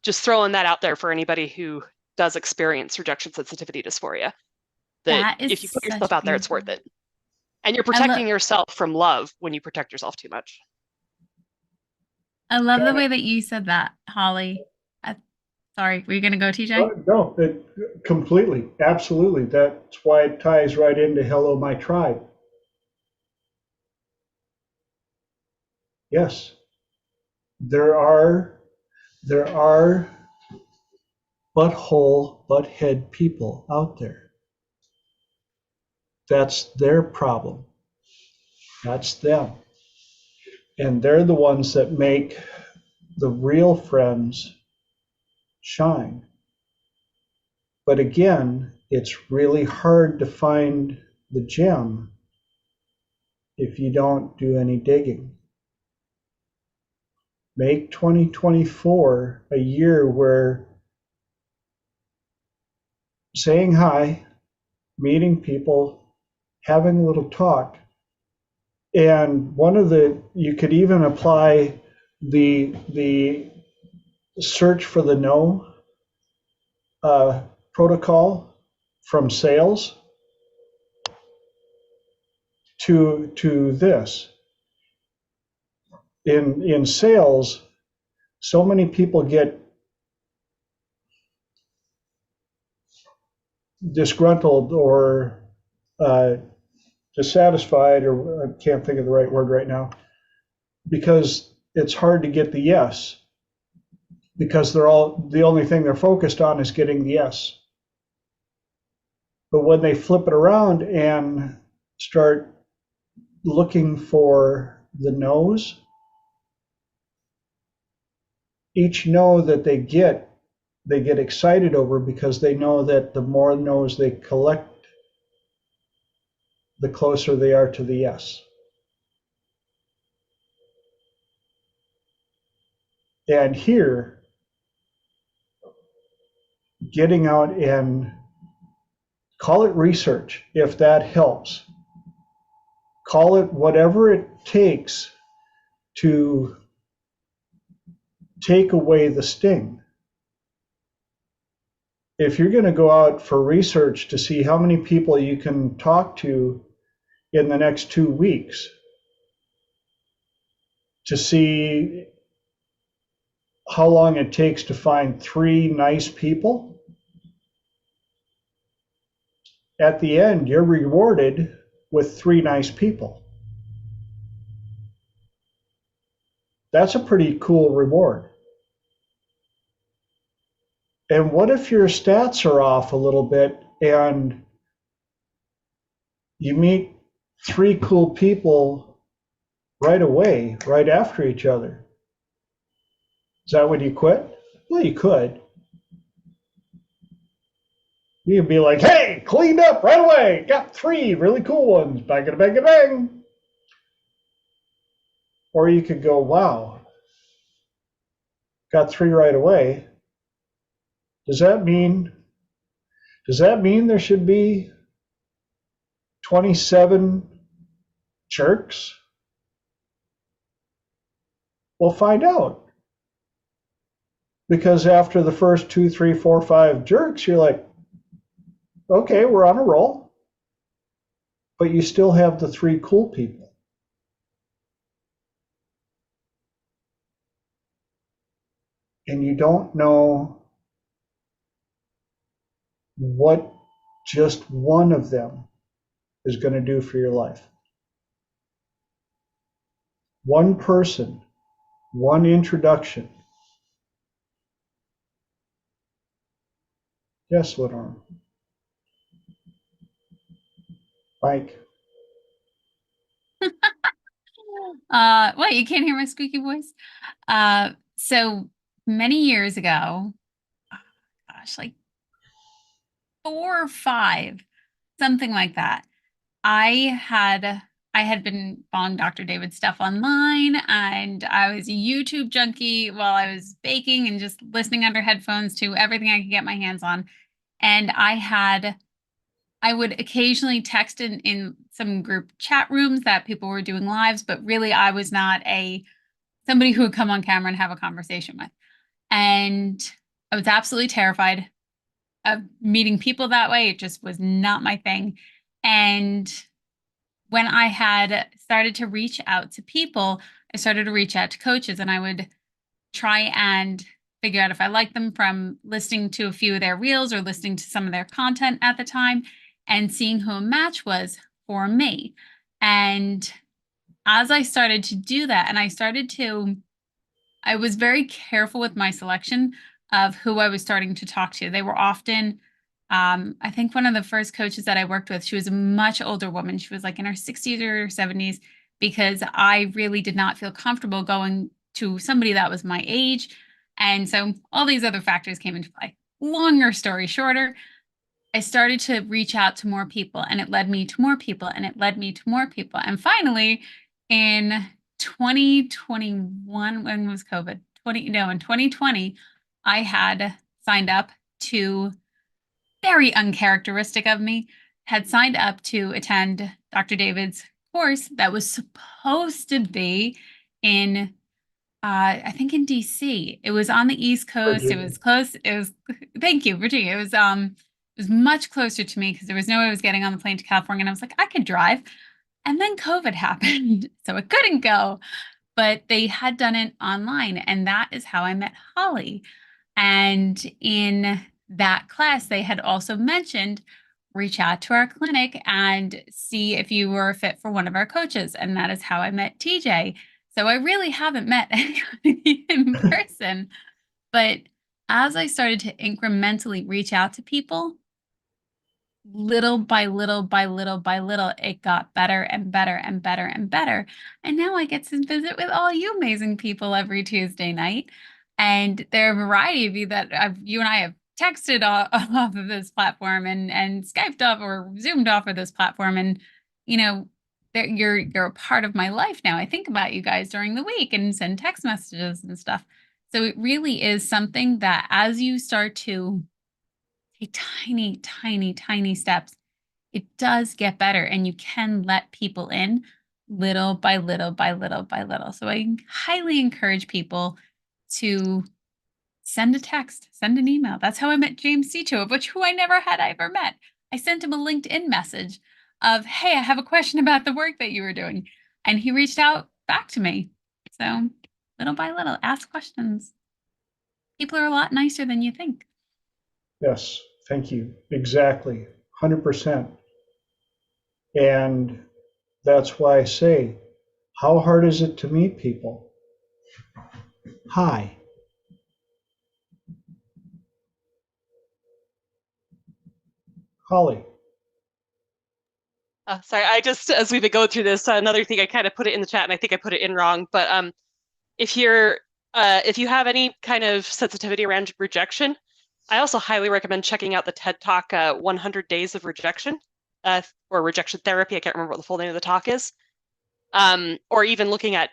just throwing that out there for anybody who does experience rejection sensitivity dysphoria, that if you put yourself out there, it's worth it. And you're protecting yourself from love when you protect yourself too much. I love the way that you said that, Holly. Sorry, were you going to go, TJ? No, completely, absolutely. That's why it ties right into Hello, My Tribe. Yes, there are butthole, butthead people out there. That's their problem. That's them. And they're the ones that make the real friends shine. But again, it's really hard to find the gem if you don't do any digging. Make 2024 a year where saying hi, meeting people, having a little talk. And you could even apply the search for the no protocol from sales to this. In sales, so many people get disgruntled or dissatisfied, or I can't think of the right word right now, because it's hard to get the yes, because the only thing they're focused on is getting the yes. But when they flip it around and start looking for the no's, each no that they get excited over, because they know that the more no's they collect, the closer they are to the yes. And here, getting out and call it research, if that helps. Call it whatever it takes to take away the sting. If you're going to go out for research to see how many people you can talk to in the next 2 weeks, to see how long it takes to find 3 nice people, at the end, you're rewarded with 3 nice people. That's a pretty cool reward. And what if your stats are off a little bit and you meet 3 cool people right away, right after each other? Is that when you quit? Well, you could. You could be like, hey, cleaned up right away. Got 3 really cool ones. Bang, bang, bang. Or you could go, wow, got 3 right away. Does that mean there should be 27 jerks? We'll find out. Because after the first 2, 3, 4, 5 jerks, you're like, okay, we're on a roll. But you still have the 3 cool people. and you don't know what just one of them is going to do for your life. One person, one introduction. Yes, Lenore. Mike. What, you can't hear my squeaky voice? So many years ago, gosh, like 4 or 5, something like that. I had been following Dr. David's stuff online, and I was a YouTube junkie while I was baking and just listening under headphones to everything I could get my hands on. And I would occasionally text in some group chat rooms that people were doing lives, but really I was not somebody who would come on camera and have a conversation with. And I was absolutely terrified of meeting people that way. It just was not my thing. And when I had started to reach out to people, I started to reach out to coaches, and I would try and figure out if I liked them from listening to a few of their reels or listening to some of their content at the time and seeing who a match was for me. And as I started to do that, and I was very careful with my selection of who I was starting to talk to. They were often, I think one of the first coaches that I worked with, she was a much older woman. She was like in her 60s or 70s, because I really did not feel comfortable going to somebody that was my age. And so all these other factors came into play. Longer story shorter, I started to reach out to more people, and it led me to more people, and it led me to more people. And finally, in 2021, when was COVID? In 2020, I had signed up to, very uncharacteristic of me, had signed up to attend Dr. David's course that was supposed to be in I think in DC. It was on the East Coast. Virginia. It was close. Thank you, Virginia. It was much closer to me because there was no way I was getting on the plane to California. And I was like, I could drive. And then COVID happened, so I couldn't go. But they had done it online, and that is how I met Holly. And in that class, they had also mentioned reach out to our clinic and see if you were a fit for one of our coaches. And that is how I met TJ. So I really haven't met anybody in person. But as I started to incrementally reach out to people, little by little by little by little, it got better and better and better and better. And now I get to visit with all you amazing people every Tuesday night. And there are a variety of you that you and I have texted off of this platform and Skyped off or Zoomed off of this platform. And, you know, you're a part of my life now. I think about you guys during the week and send text messages and stuff. So it really is something that as you start to take tiny, tiny, tiny steps, it does get better, and you can let people in little by little by little by little. So I highly encourage people to send a text, send an email. That's how I met James Sito, of which who I never had ever met. I sent him a LinkedIn message of, hey, I have a question about the work that you were doing. And he reached out back to me. So little by little, ask questions. People are a lot nicer than you think. Yes, thank you. Exactly. 100%. And that's why I say, how hard is it to meet people? Hi. Holly. Sorry, I just, as we've been going through this, another thing, I kind of put it in the chat, and I think I put it in wrong, but if you have any kind of sensitivity around rejection, I also highly recommend checking out the TED Talk, 100 Days of Rejection, or Rejection Therapy. I can't remember what the full name of the talk is. Or even looking at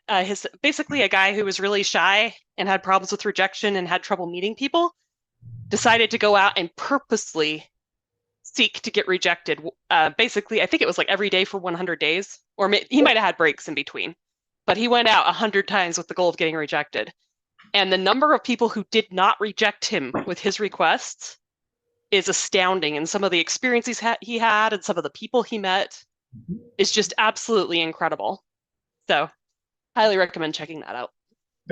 basically a guy who was really shy and had problems with rejection and had trouble meeting people, decided to go out and purposely seek to get rejected. Basically, I think it was like every day for 100 days, or he might have had breaks in between, but he went out 100 times with the goal of getting rejected. And the number of people who did not reject him with his requests is astounding. And some of the experiences he had and some of the people he met is just absolutely incredible. So highly recommend checking that out.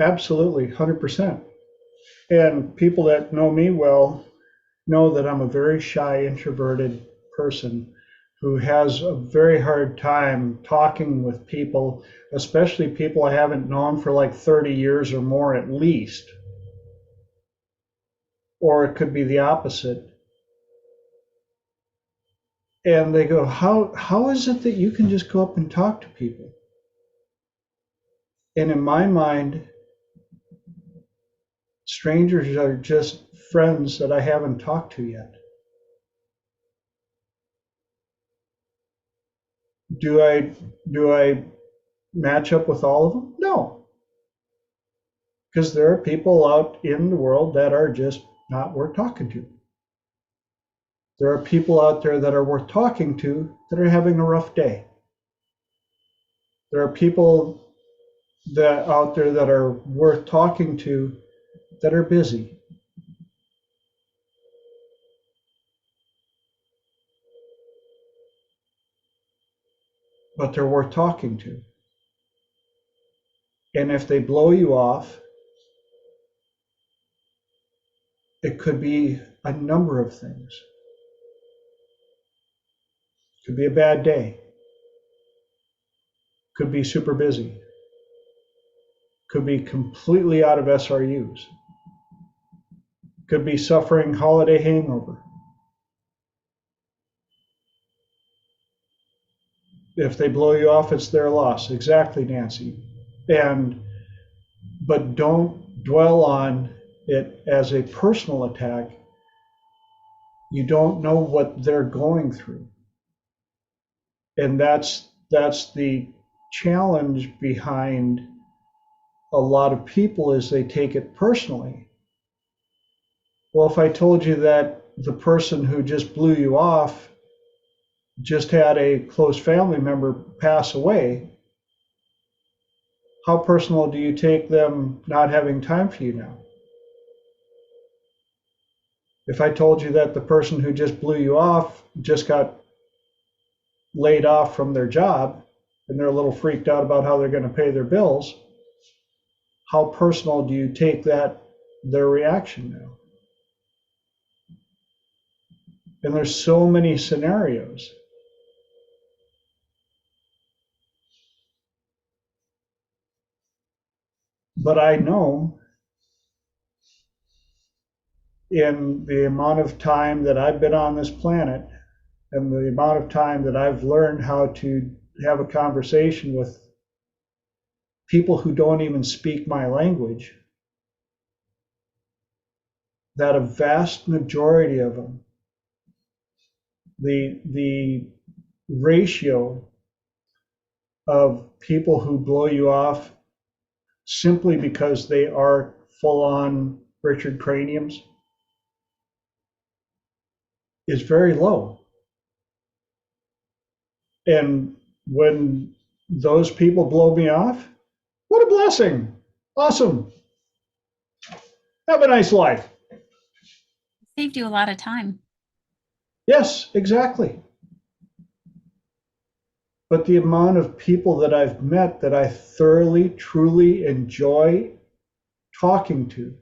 Absolutely, 100%. And people that know me well know that I'm a very shy, introverted person who has a very hard time talking with people, especially people I haven't known for like 30 years or more at least. Or it could be the opposite. And they go, how is it that you can just go up and talk to people? And in my mind, strangers are just friends that I haven't talked to yet. Do I match up with all of them? No. Because there are people out in the world that are just not worth talking to. There are people out there that are worth talking to that are having a rough day. There are people that out there that are worth talking to that are busy. But they're worth talking to. And if they blow you off, it could be a number of things. It could be a bad day. Could be super busy. Could be completely out of SRUs. Could be suffering holiday hangover. If they blow you off, it's their loss. Exactly, Nancy. But don't dwell on it as a personal attack. You don't know what they're going through. And that's the challenge behind a lot of people, is they take it personally. Well, if I told you that the person who just blew you off just had a close family member pass away, how personal do you take them not having time for you now? If I told you that the person who just blew you off just got laid off from their job and they're a little freaked out about how they're going to pay their bills, how personal do you take their reaction now? And there's so many scenarios. But I know in the amount of time that I've been on this planet and the amount of time that I've learned how to have a conversation with people who don't even speak my language, that a vast majority of them, the ratio of people who blow you off simply because they are full-on Richard Craniums is very low. And when those people blow me off, what a blessing. Awesome. Have a nice life. Saved you a lot of time. Yes, exactly. But the amount of people that I've met that I thoroughly, truly enjoy talking to,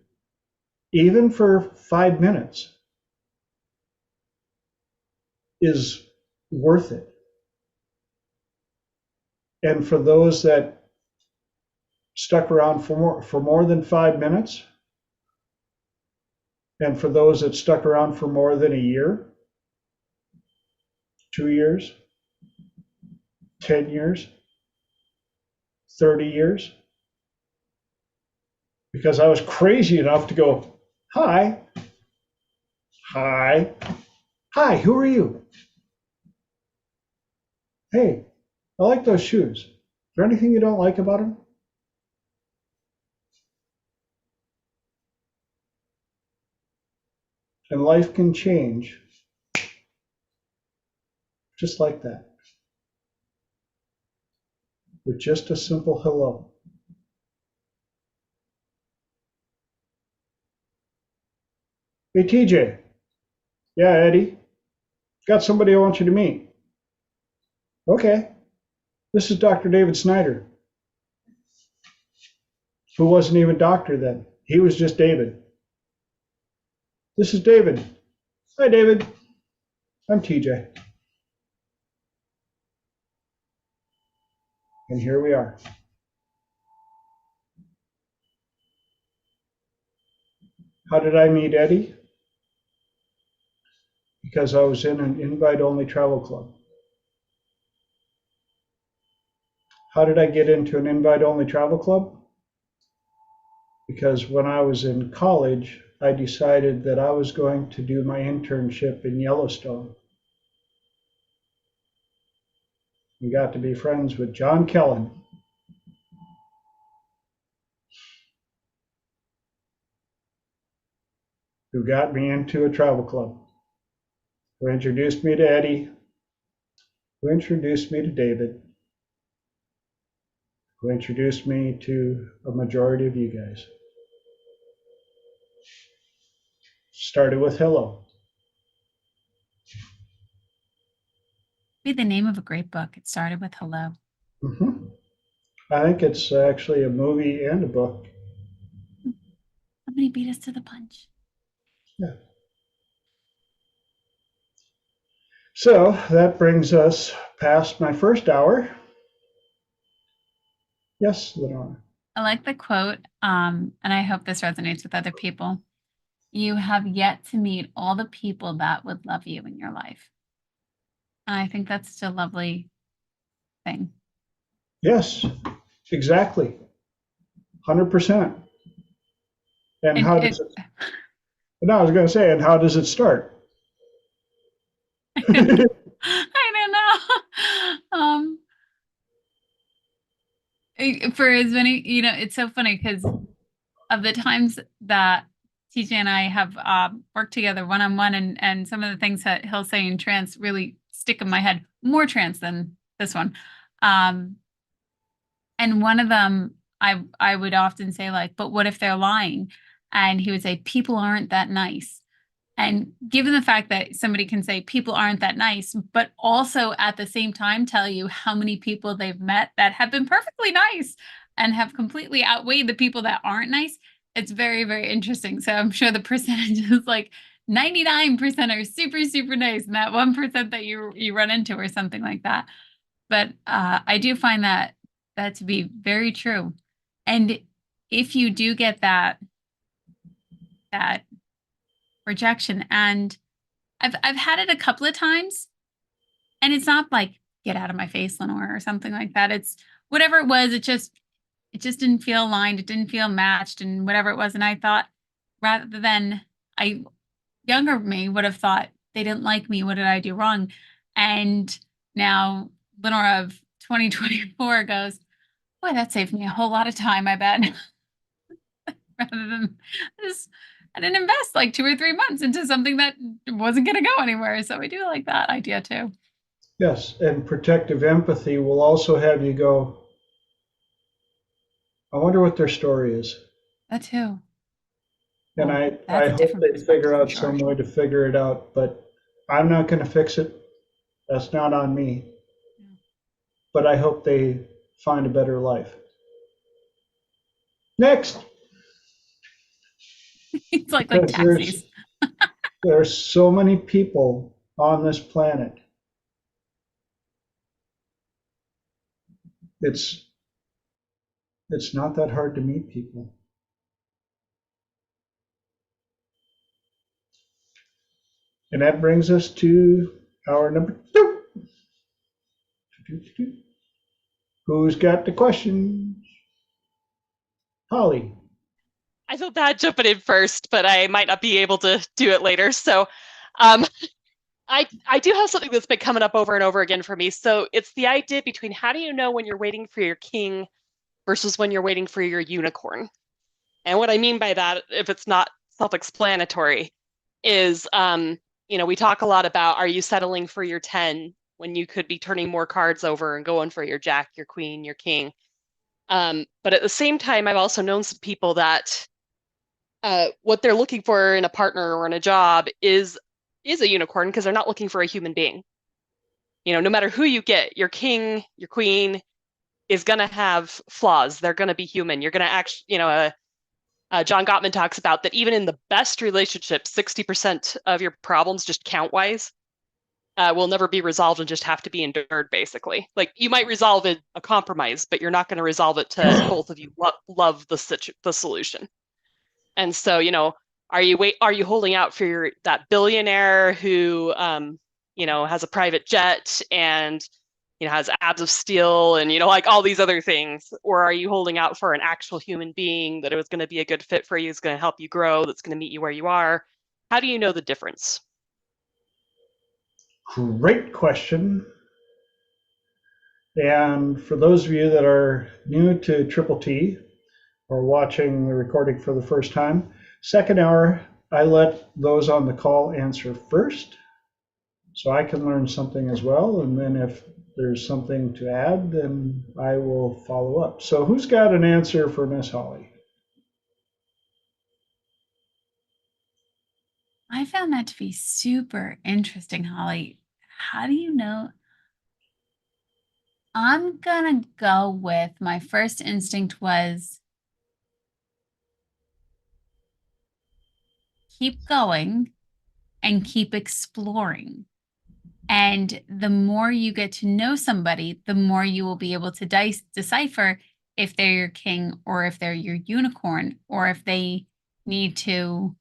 even for 5 minutes, is worth it. And for those that stuck around for more than 5 minutes, and for those that stuck around for more than a year, 2 years, 10 years, 30 years, because I was crazy enough to go, hi, who are you? Hey, I like those shoes. Is there anything you don't like about them? And life can change just like that, with just a simple hello. Hey, TJ. Yeah, Eddie. Got somebody I want you to meet. Okay. This is Dr. David Snyder, who wasn't even doctor then. He was just David. This is David. Hi, David. I'm TJ. And here we are. How did I meet Eddie? Because I was in an invite-only travel club. How did I get into an invite-only travel club? Because when I was in college, I decided that I was going to do my internship in Yellowstone. We got to be friends with John Kellen. Who got me into a travel club, who introduced me to Eddie, who introduced me to David, who introduced me to a majority of you guys. Started with hello. Be the name of a great book. It started with hello. Mm-hmm. I think it's actually a movie and a book. Somebody beat us to the punch. Yeah. So that brings us past my first hour. Yes, Lenore. I like the quote, and I hope this resonates with other people. You have yet to meet all the people that would love you in your life. And I think that's such a lovely thing. Yes, exactly. 100%. And how does it? No, I was going to say, and how does it start? I don't know. For as many, it's so funny because of the times that TJ and I have worked together one-on-one, and some of the things that he'll say in trance really stick in my head, more trance than this one. And one of them, I would often say, like, but what if they're lying? And he would say, people aren't that nice. And given the fact that somebody can say people aren't that nice, but also at the same time tell you how many people they've met that have been perfectly nice and have completely outweighed the people that aren't nice, it's very, very interesting. So I'm sure the percentage is like 99% are super, super nice, and that 1% that you run into or something like that. But I do find that to be very true. And if you do get that rejection, and I've had it a couple of times, and it's not like get out of my face, Lenore, or something like that. It's whatever it was. It just didn't feel aligned. It didn't feel matched, and whatever it was. And I thought, rather than younger me would have thought they didn't like me. What did I do wrong? And now Lenore of 2024 goes, boy, that saved me a whole lot of time, I bet. Rather than this, I didn't invest like 2 or 3 months into something that wasn't going to go anywhere. So I do like that idea too. Yes, and protective empathy will also have you go, I wonder what their story is. That too. And well, I hope they figure out some way to figure it out, but I'm not going to fix it. That's not on me. Yeah. But I hope they find a better life. Next. It's like taxis. There's so many people on this planet. It's not that hard to meet people. And that brings us to our number 2. Who's got the questions? Holly. I feel bad jumping in first, but I might not be able to do it later. So I do have something that's been coming up over and over again for me. So it's the idea between how do you know when you're waiting for your king versus when you're waiting for your unicorn? And what I mean by that, if it's not self-explanatory, is, we talk a lot about, are you settling for your 10 when you could be turning more cards over and going for your jack, your queen, your king? But at the same time, I've also known some people that what they're looking for in a partner or in a job is a unicorn, because they're not looking for a human being. No matter who you get, your king, your queen is going to have flaws. They're going to be human. You're going to actually, John Gottman talks about that even in the best relationships, 60% of your problems, just count-wise, will never be resolved and just have to be endured, basically. Like, you might resolve a compromise, but you're not going to resolve it to both of you love the solution. And so, are you holding out for that billionaire who, has a private jet and, has abs of steel and, like all these other things? Or are you holding out for an actual human being that it was going to be a good fit for you, is going to help you grow, that's going to meet you where you are? How do you know the difference? Great question. And for those of you that are new to Triple T or watching the recording for the first time, second hour, I let those on the call answer first so I can learn something as well. And then if there's something to add, then I will follow up. So who's got an answer for Miss Holly? I found that to be super interesting, Holly. How do you know? I'm gonna go with, my first instinct was keep going and keep exploring. And the more you get to know somebody, the more you will be able to decipher if they're your king or if they're your unicorn, or if they need to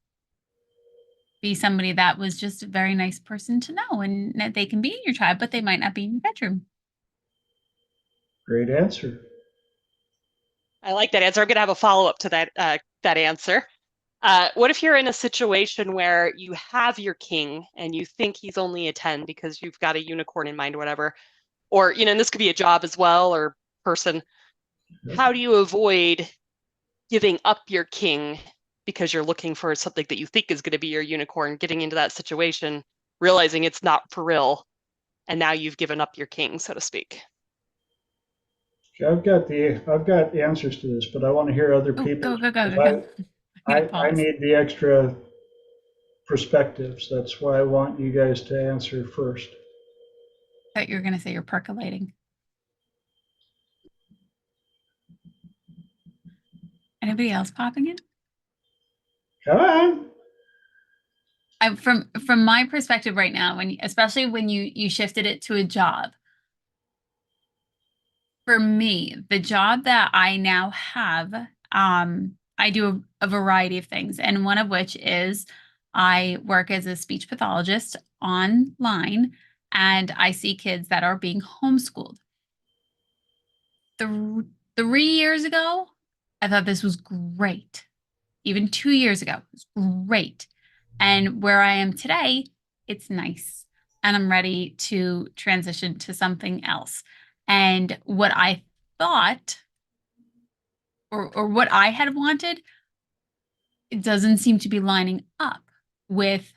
be somebody that was just a very nice person to know, and that they can be in your tribe, but they might not be in your bedroom. Great answer. I like that answer. I'm going to have a follow-up to that answer. What if you're in a situation where you have your king and you think he's only a 10 because you've got a unicorn in mind or whatever, or, and this could be a job as well, or person. How do you avoid giving up your king because you're looking for something that you think is going to be your unicorn, getting into that situation, realizing it's not for real, and now you've given up your king, so to speak? I've got answers to this, but I want to hear other people. Go. I need the extra perspectives. That's why I want you guys to answer first. I thought you were going to say you're percolating. Anybody else popping in? Come on. From my perspective right now, especially when you shifted it to a job. For me, the job that I now have, I do a variety of things, and one of which is I work as a speech pathologist online, and I see kids that are being homeschooled. 3 years ago, I thought this was great. Even 2 years ago, it was great. And where I am today, it's nice. And I'm ready to transition to something else. And what I thought, or what I had wanted, it doesn't seem to be lining up with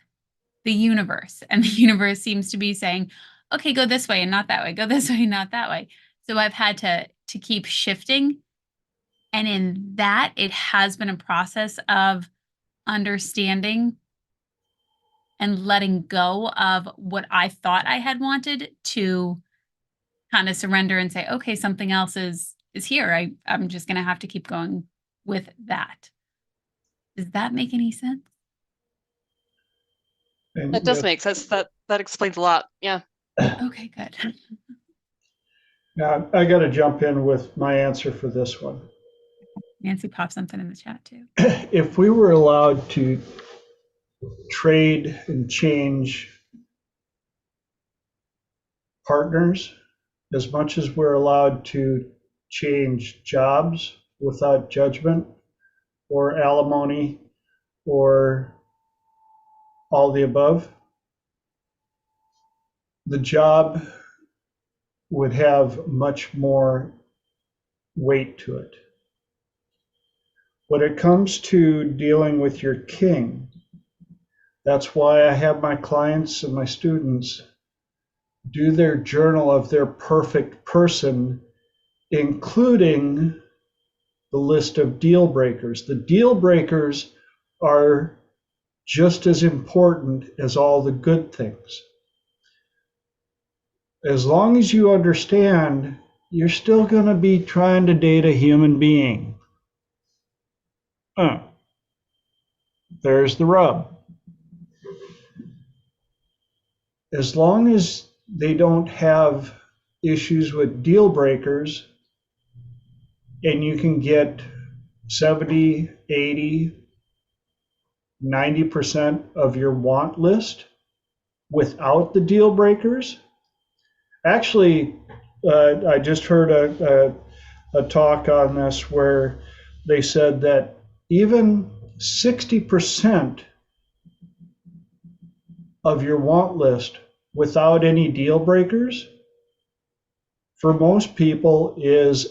the universe. And the universe seems to be saying, okay, go this way and not that way. Go this way, not that way. So I've had to keep shifting. And in that, it has been a process of understanding and letting go of what I thought I had wanted, to kind of surrender and say, okay, something else is here. I'm just going to have to keep going with that. Does that make any sense? That does make sense. That explains a lot. Yeah. Okay, good. Now, I got to jump in with my answer for this one. Nancy popped something in the chat too. If we were allowed to trade and change partners as much as we're allowed to change jobs without judgment or alimony or all the above, the job would have much more weight to it. When it comes to dealing with your king, that's why I have my clients and my students do their journal of their perfect person, including the list of deal breakers. The deal breakers are just as important as all the good things. As long as you understand, you're still going to be trying to date a human being. There's the rub. As long as they don't have issues with deal breakers, and you can get 70, 80, 90% of your want list without the deal breakers. Actually, I just heard a talk on this where they said that even 60% of your want list without any deal breakers for most people is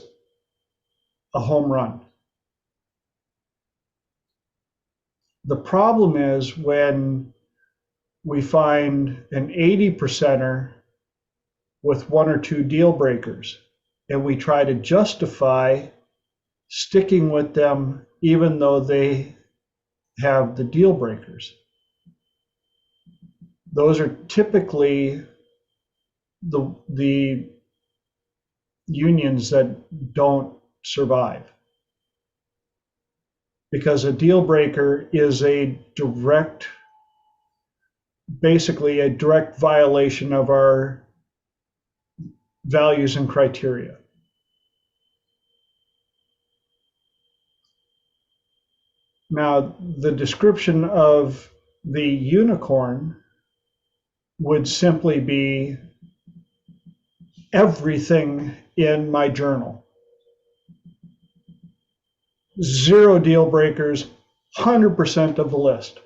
a home run. The problem is when we find an 80%er with one or two deal breakers and we try to justify sticking with them even though they have the deal breakers. Those are typically the unions that don't survive, because a deal breaker is basically a direct violation of our values and criteria. Now, the description of the unicorn would simply be everything in my journal. 0 deal breakers, 100% of the list.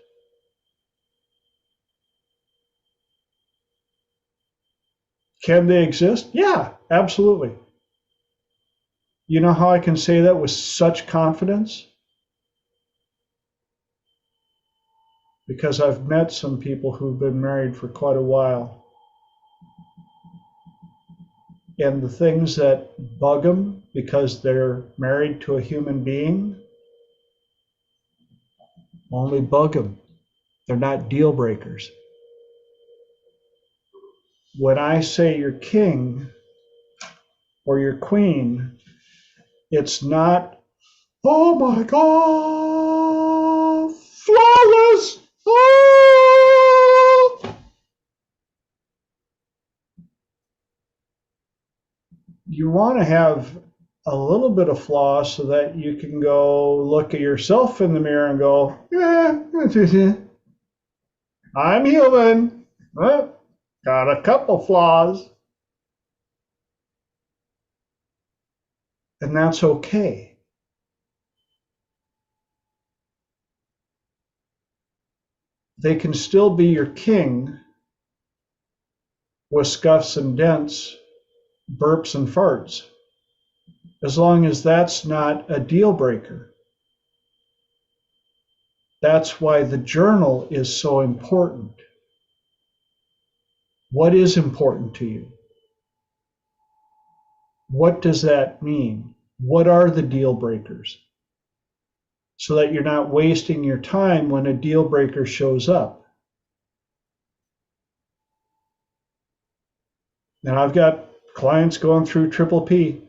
Can they exist? Yeah, absolutely. You know how I can say that with such confidence? Because I've met some people who've been married for quite a while. And the things that bug them because they're married to a human being only bug them. They're not deal breakers. When I say you're king or you're queen, it's not, oh my God, flawless. Oh! You want to have a little bit of flaw so that you can go look at yourself in the mirror and go, yeah, I'm human. Well, got a couple flaws. And that's okay. They can still be your king with scuffs and dents, burps and farts, as long as that's not a deal breaker. That's why the journal is so important. What is important to you? What does that mean? What are the deal breakers? So that you're not wasting your time when a deal breaker shows up. Now, I've got clients going through triple P.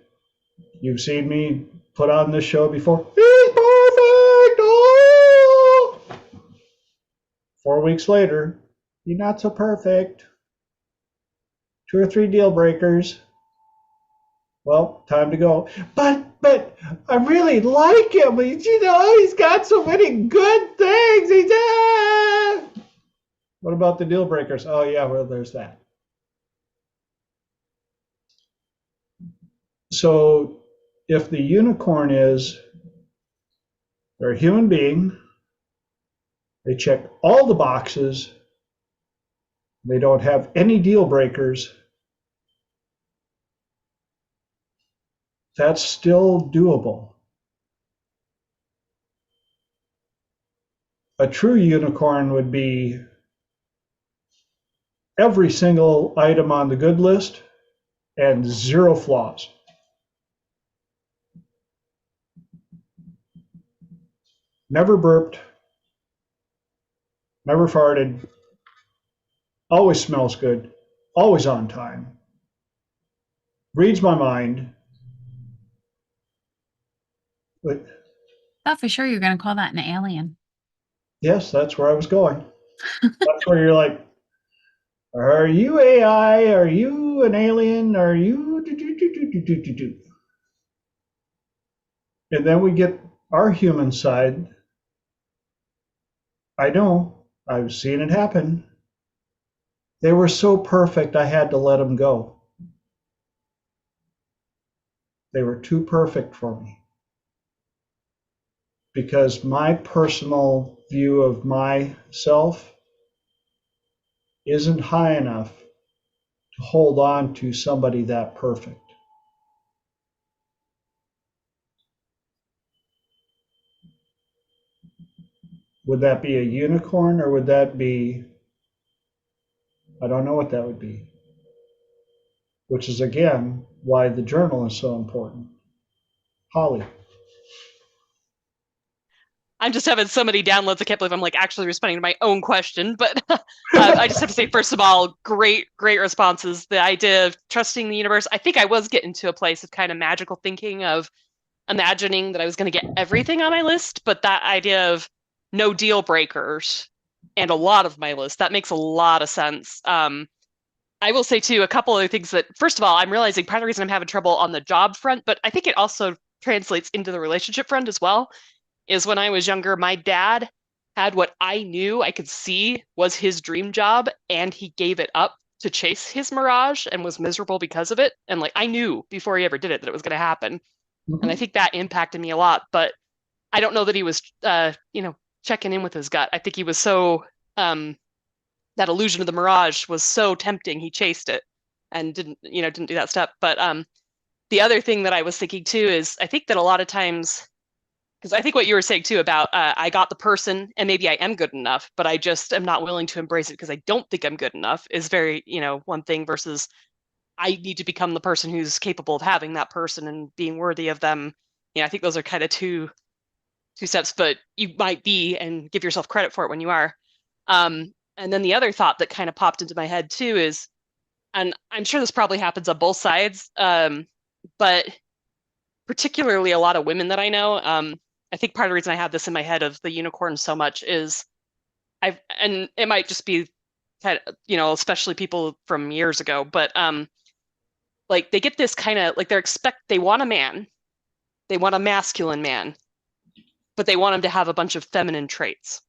You've seen me put on this show before. He's perfect! Oh! 4 weeks later, you're not so perfect. 2 or 3 deal breakers. Well, time to go. But I really like him. He's got so many good things. What about the deal breakers? Oh yeah, well, there's that. So if the unicorn is, they're a human being, they check all the boxes, they don't have any deal breakers, that's still doable. A true unicorn would be every single item on the good list and 0 flaws. Never burped, never farted, always smells good, always on time, reads my mind. Thought for sure you were going to call that an alien. Yes, that's where I was going. That's where you're like, are you AI? Are you an alien? Are you? And then we get our human side. I know, I've seen it happen. They were so perfect, I had to let them go. They were too perfect for me because my personal view of myself isn't high enough to hold on to somebody that perfect. Would that be a unicorn or would that be, I don't know what that would be, which is again why the journal is so important. Holly. I'm just having so many downloads. I can't believe I'm like actually responding to my own question. But I just have to say, first of all, great responses. The idea of trusting the universe. I think I was getting to a place of kind of magical thinking of imagining that I was going to get everything on my list. But that idea of no deal breakers and a lot of my list, that makes a lot of sense. I will say too, a couple other things that, first of all, I'm realizing part of the reason I'm having trouble on the job front, but I think it also translates into the relationship front as well, is when I was younger, my dad had what I knew I could see was his dream job, and he gave it up to chase his mirage and was miserable because of it. And like I knew before he ever did it that it was going to happen. And I think that impacted me a lot. But I don't know that he was, checking in with his gut. I think he was so that illusion of the mirage was so tempting, he chased it and didn't do that step. But the other thing that I was thinking too is I think that a lot of times, because I think what you were saying too about I got the person and maybe I am good enough, but I just am not willing to embrace it because I don't think I'm good enough is very, one thing versus I need to become the person who's capable of having that person and being worthy of them. I think those are kind of two steps, but you might be and give yourself credit for it when you are. And then the other thought that kind of popped into my head too is, and I'm sure this probably happens on both sides, but particularly a lot of women that I know, I think part of the reason I have this in my head of the unicorn so much is and it might just be kind of, especially people from years ago, but like they get this kind of like they want a man, they want a masculine man, but they want him to have a bunch of feminine traits.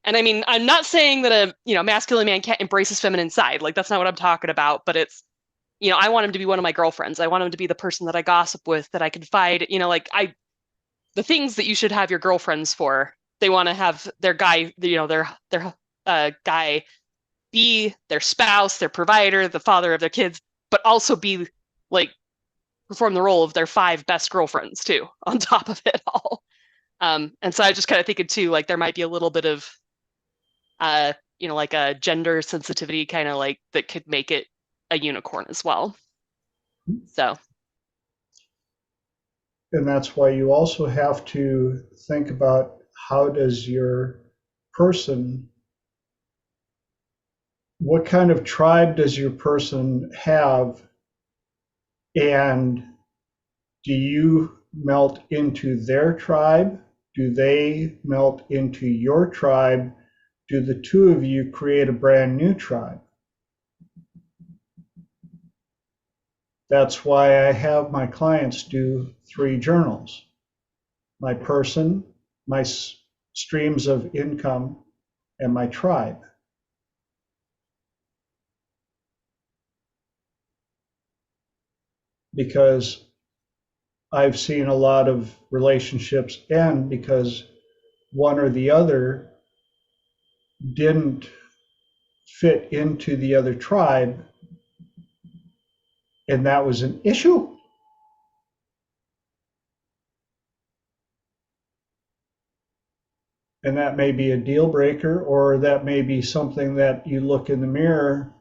And I mean, I'm not saying that a masculine man can't embrace his feminine side. Like that's not what I'm talking about. But it's, I want him to be one of my girlfriends. I want him to be the person that I gossip with, that I confide. The things that you should have your girlfriends for. They want to have their guy, their guy, be their spouse, their provider, the father of their kids, but also be like perform the role of their 5 best girlfriends too, on top of it all. And so I just kind of thinking too, like there might be a little bit of like a gender sensitivity kind of like that could make it a unicorn as well. So. And that's why you also have to think about how does your person, what kind of tribe does your person have, and do you melt into their tribe? Do they melt into your tribe? Do the two of you create a brand new tribe? That's why I have my clients do 3 journals. My person, my streams of income, and my tribe. Because I've seen a lot of relationships end because one or the other didn't fit into the other tribe, and that was an issue. And that may be a deal breaker, or that may be something that you look in the mirror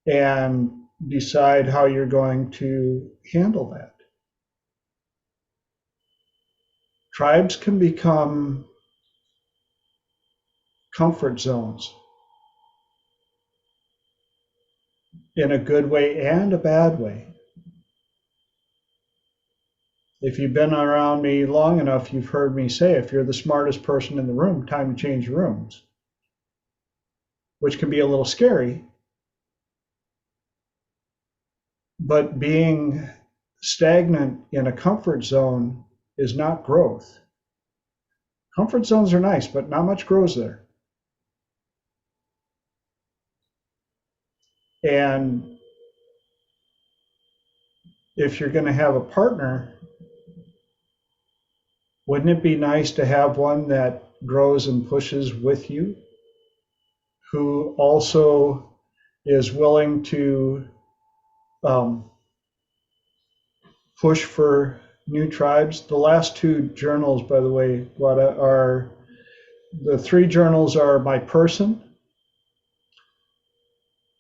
and decide how you're going to handle that. Tribes can become comfort zones in a good way and a bad way. If you've been around me long enough, you've heard me say, if you're the smartest person in the room, time to change rooms, which can be a little scary. But being stagnant in a comfort zone is not growth. Comfort zones are nice, but not much grows there. And if you're going to have a partner, wouldn't it be nice to have one that grows and pushes with you, who also is willing to push for new tribes? The last two journals, by the way, are the three journals are my person,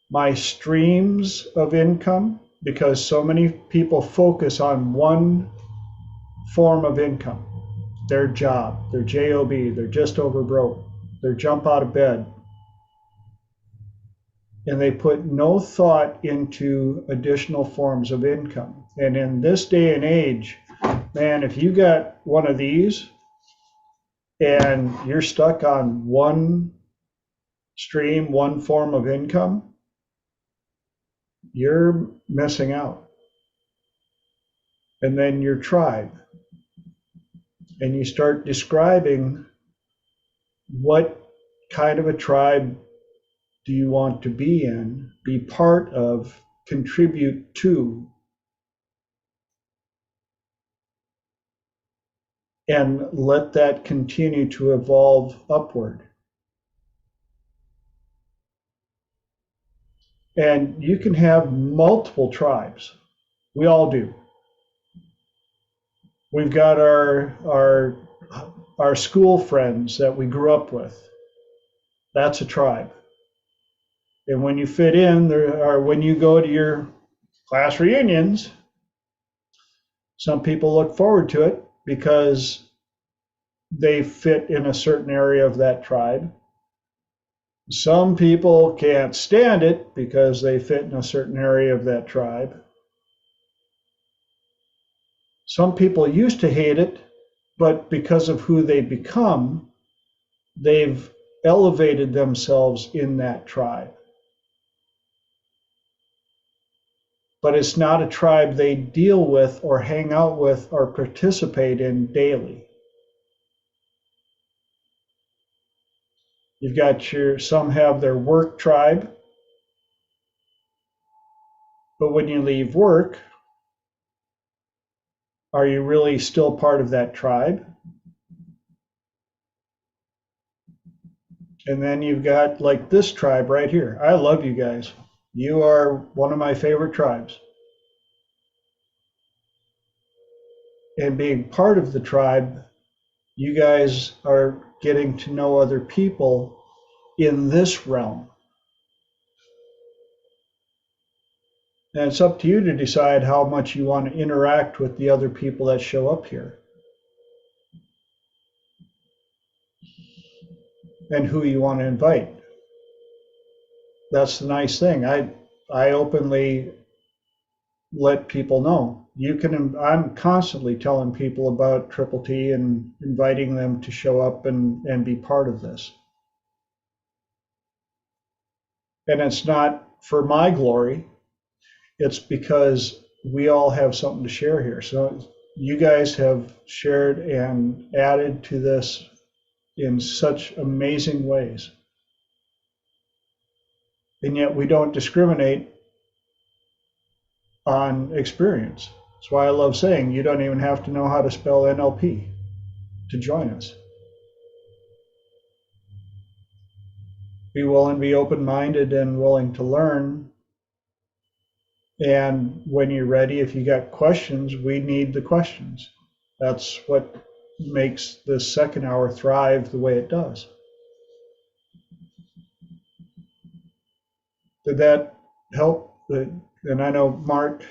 my streams of income, because so many people focus on one form of income, their job, their job, they're just over broke, their jump out of bed, and they put no thought into additional forms of income. And in this day and age, man, if you got one of these and you're stuck on one stream, one form of income, you're missing out. And then your tribe. And you start describing what kind of a tribe do you want to be in, be part of, contribute to, and let that continue to evolve upward. And you can have multiple tribes. We all do. We've got our school friends that we grew up with. That's a tribe. And when you fit in, when you go to your class reunions, some people look forward to it because they fit in a certain area of that tribe. Some people can't stand it because they fit in a certain area of that tribe. Some people used to hate it, but because of who they become, they've elevated themselves in that tribe. But it's not a tribe they deal with or hang out with or participate in daily. You've got some have their work tribe, but when you leave work, are you really still part of that tribe? And then you've got like this tribe right here. I love you guys. You are one of my favorite tribes. And being part of the tribe, you guys are getting to know other people in this realm. And it's up to you to decide how much you want to interact with the other people that show up here and who you want to invite. That's the nice thing. I openly let people know. I'm constantly telling people about Triple T and inviting them to show up and be part of this. And it's not for my glory. It's because we all have something to share here. So you guys have shared and added to this in such amazing ways. And yet we don't discriminate on experience. That's why I love saying you don't even have to know how to spell NLP to join us. Be willing, be open-minded and willing to learn. And when you're ready, if you got questions, we need the questions. That's what makes the second hour thrive the way it does. Did that help? And I know, Mark,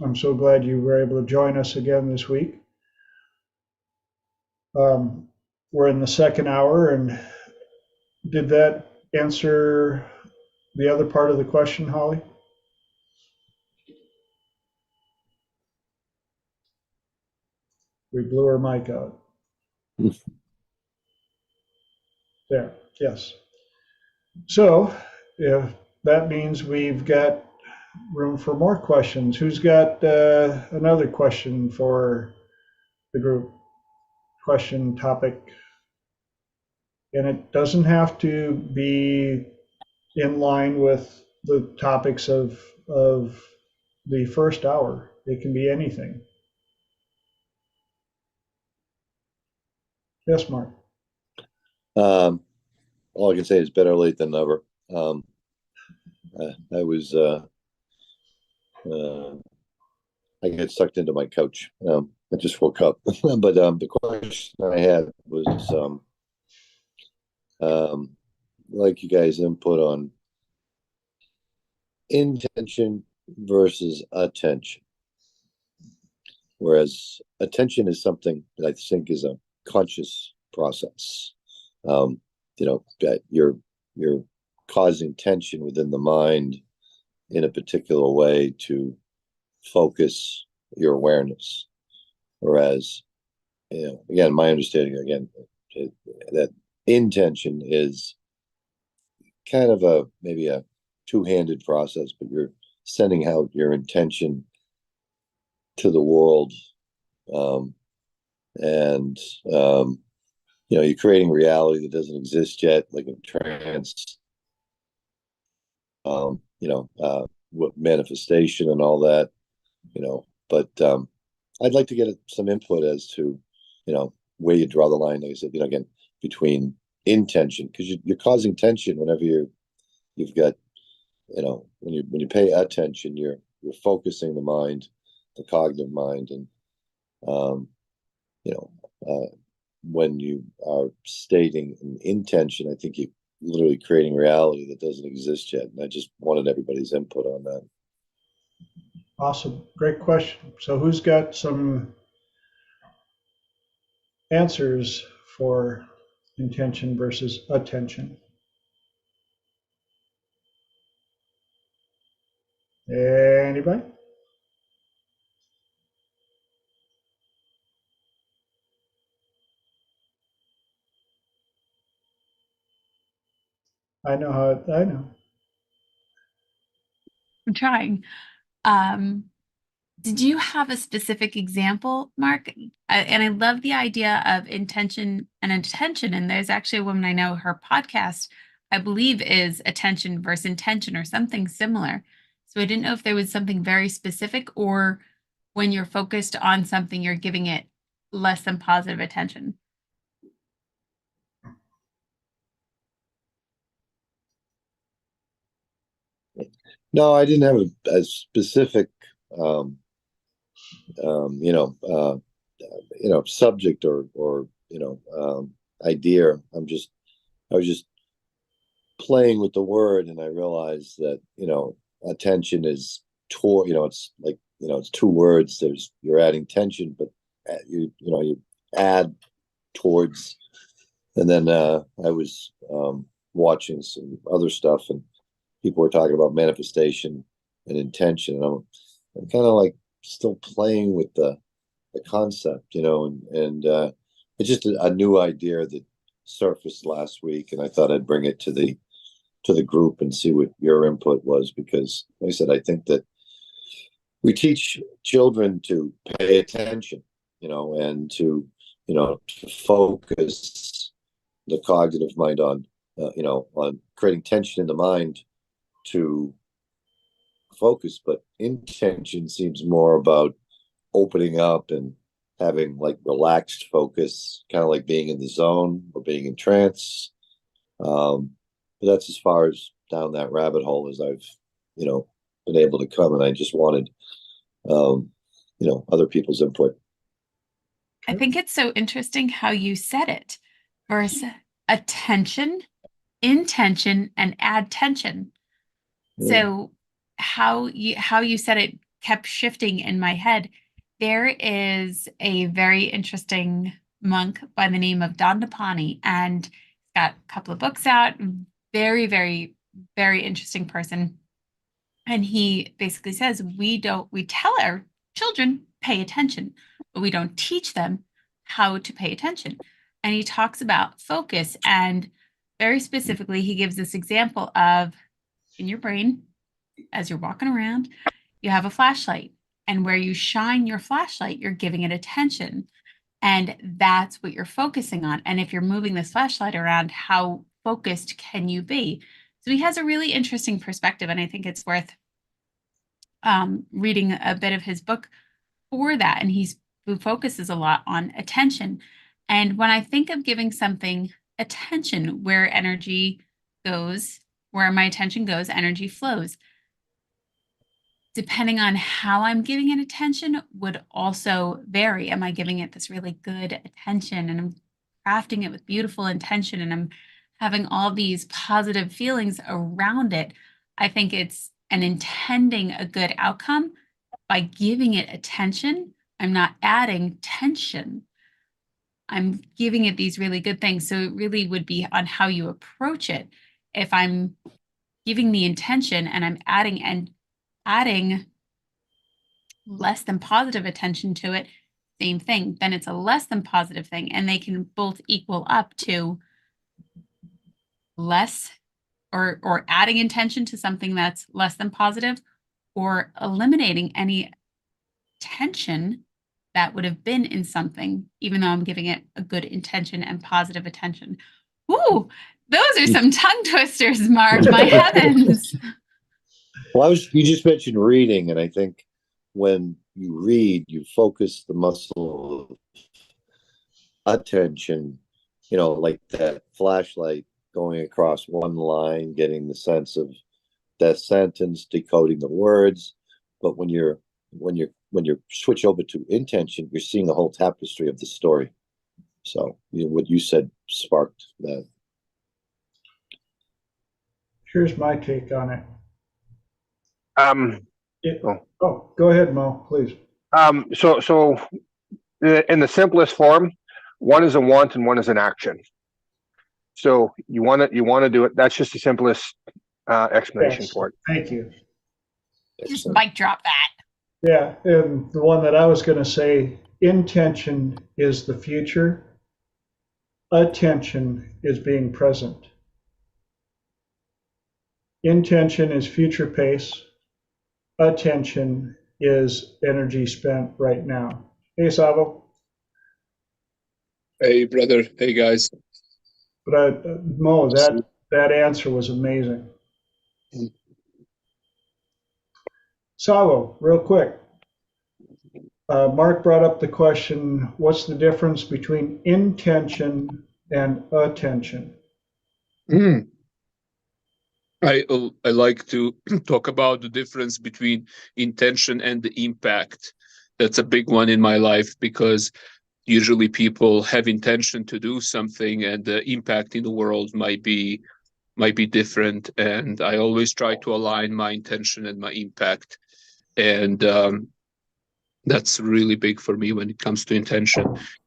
I'm so glad you were able to join us again this week. We're in the second hour, and did that answer the other part of the question, Holly? We blew her mic out. There, yes. So if that means we've got room for more questions. Who's got another question for the group? Question, topic? And it doesn't have to be in line with the topics of the first hour. It can be anything. Yes, Mark. All I can say is better late than never. I was I got sucked into my couch. I just woke up, but the question I had was like you guys input on intention versus attention. Whereas attention is something that I think is a conscious process. That you're causing tension within the mind in a particular way to focus your awareness. Whereas, again, my understanding that intention is kind of maybe a two-handed process, but you're sending out your intention to the world, and you're creating reality that doesn't exist yet, like a trance, what manifestation and all that, but I'd like to get some input as to, where you draw the line, like I said, again, between intention, because you're causing tension whenever you've got, when you pay attention, you're focusing the mind, the cognitive mind, and when you are stating an intention, I think you're literally creating reality that doesn't exist yet. And I just wanted everybody's input on that. Awesome. Great question. So who's got some answers for intention versus attention? Anybody? I know. I'm trying. Did you have a specific example, Mark? And I love the idea of intention and attention. And there's actually a woman I know, her podcast, I believe, is attention versus intention or something similar. So I didn't know if there was something very specific, or when you're focused on something, you're giving it less than positive attention. No, I didn't have a specific, subject or idea. I was just playing with the word, and I realized that attention is it's like it's two words. You're adding tension, but you add towards, and then I was watching some other stuff, and people were talking about manifestation and intention, and I'm kind of like still playing with the concept, and it's just a new idea that surfaced last week, and I thought I'd bring it to the group and see what your input was, because like I said, I think that we teach children to pay attention, and to focus the cognitive mind on on creating tension in the mind to focus, but intention seems more about opening up and having like relaxed focus, kind of like being in the zone or being in trance. But that's as far as down that rabbit hole as I've been able to come, and I just wanted other people's input. I think it's so interesting how you said it, versus attention, intention, and add tension. So how you said it kept shifting in my head. There is a very interesting monk by the name of Dandapani, and he's got a couple of books out. Very, very, very interesting person. And he basically says we tell our children pay attention, but we don't teach them how to pay attention. And he talks about focus, and very specifically, he gives this example of in your brain, as you're walking around, you have a flashlight, and where you shine your flashlight, you're giving it attention. And that's what you're focusing on. And if you're moving this flashlight around, how focused can you be? So he has a really interesting perspective, and I think it's worth reading a bit of his book for that. And he focuses a lot on attention. And when I think of giving something attention, where energy goes, where my attention goes, energy flows. Depending on how I'm giving it attention would also vary. Am I giving it this really good attention and I'm crafting it with beautiful intention and I'm having all these positive feelings around it? I think it's an intending a good outcome. By giving it attention, I'm not adding tension. I'm giving it these really good things. So it really would be on how you approach it. If I'm giving the intention and I'm adding less than positive attention to it, same thing, then it's a less than positive thing. And they can both equal up to less or adding intention to something that's less than positive, or eliminating any tension that would have been in something, even though I'm giving it a good intention and positive attention. Ooh, those are some tongue twisters, Mark. My heavens. Well, you just mentioned reading, and I think when you read, you focus the muscle of attention, like that flashlight going across one line, getting the sense of that sentence, decoding the words. But when you switch over to intention, you're seeing the whole tapestry of the story. So what you said sparked that. Here's my take on it. Oh. Go ahead, Mo, please. So in the simplest form, one is a want and one is an action. So you want to do it. That's just the simplest explanation for it. Thank you. Just mic drop that. Yeah, and the one that I was going to say, intention is the future. Attention is being present. Intention is future pace. Attention is energy spent right now. Hey, Savo. Hey, brother. Hey, guys. But Mo, that answer was amazing. Savo, real quick. Mark brought up the question, what's the difference between intention and attention? I like to talk about the difference between intention and the impact. That's a big one in my life, because usually people have intention to do something and the impact in the world might be different. And I always try to align my intention and my impact. And that's really big for me when it comes to intention.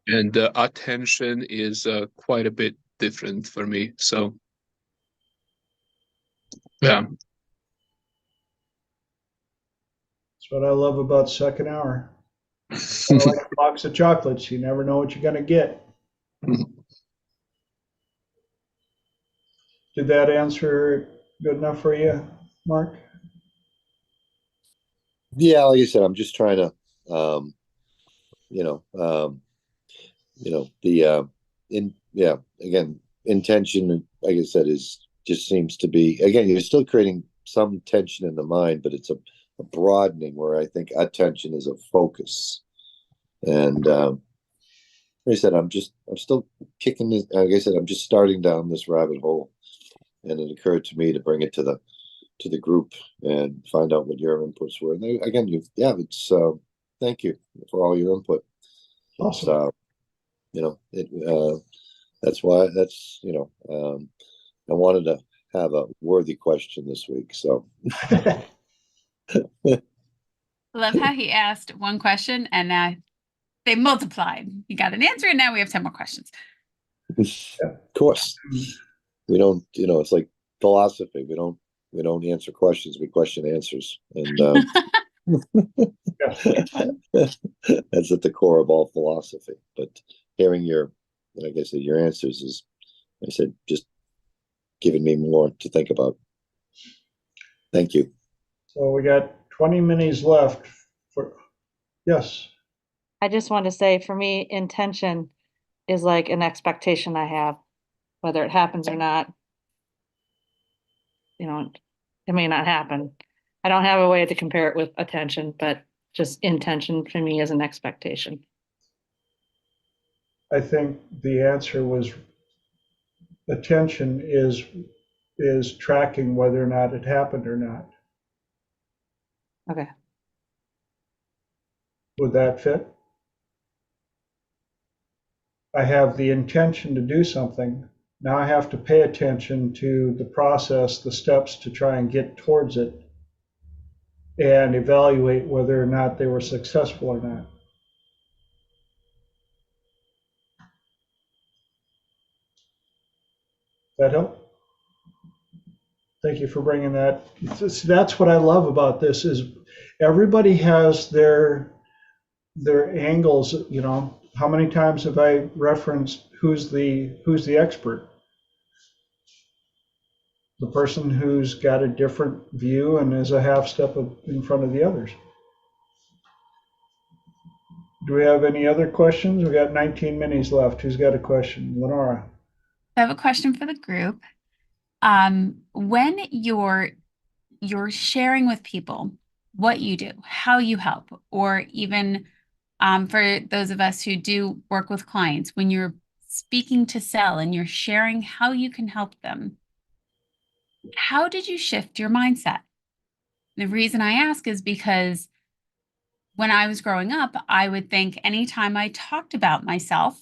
And attention is quite a bit different for me. So, yeah. That's what I love about second hour. Like a box of chocolates. You never know what you're going to get. Did that answer good enough for you, Mark? Yeah, like I said, I'm just trying to, again, intention, like I said, just seems to be, again, you're still creating some tension in the mind, but it's a broadening, where I think attention is a focus. And like I said, I'm still kicking this. Like I said, I'm just starting down this rabbit hole, and it occurred to me to bring it to the group and find out what your inputs were. And again, it's thank you for all your input. Awesome. That's why I wanted to have a worthy question this week. So. Love how he asked one question and now they multiplied. He got an answer and now we have 10 more questions. Of course. We don't, it's like philosophy. We don't answer questions, we question answers. And That's at the core of all philosophy. But hearing your, like I said, your answers is, I said, just giving me more to think about. Thank you. So we got 20 minutes left for, yes. I just want to say, for me, intention is like an expectation I have, whether it happens or not. You know, it may not happen. I don't have a way to compare it with attention, but just intention for me is an expectation. I think the answer was attention is tracking whether or not it happened or not. Okay. Would that fit? I have the intention to do something. Now I have to pay attention to the process, the steps to try and get towards it, and evaluate whether or not they were successful or not. That help? Thank you for bringing that. That's what I love about this is everybody has their angles. You know, how many times have I referenced who's the expert? The person who's got a different view and is a half step in front of the others. Do we have any other questions? We got 19 minutes left. Who's got a question? Lenora. I have a question for the group. When you're sharing with people what you do, how you help, or even for those of us who do work with clients, when you're speaking to sell and you're sharing how you can help them, how did you shift your mindset? The reason I ask is because when I was growing up, I would think anytime I talked about myself,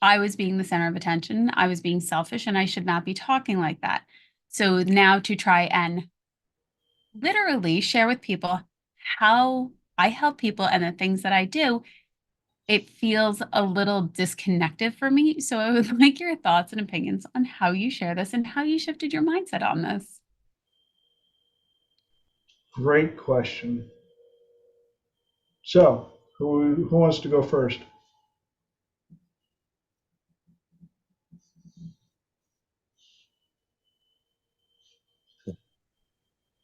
I was being the center of attention, I was being selfish, and I should not be talking like that. So now to try and literally share with people how I help people and the things that I do, it feels a little disconnected for me. So I would like your thoughts and opinions on how you share this and how you shifted your mindset on this. Great question. So, who wants to go first?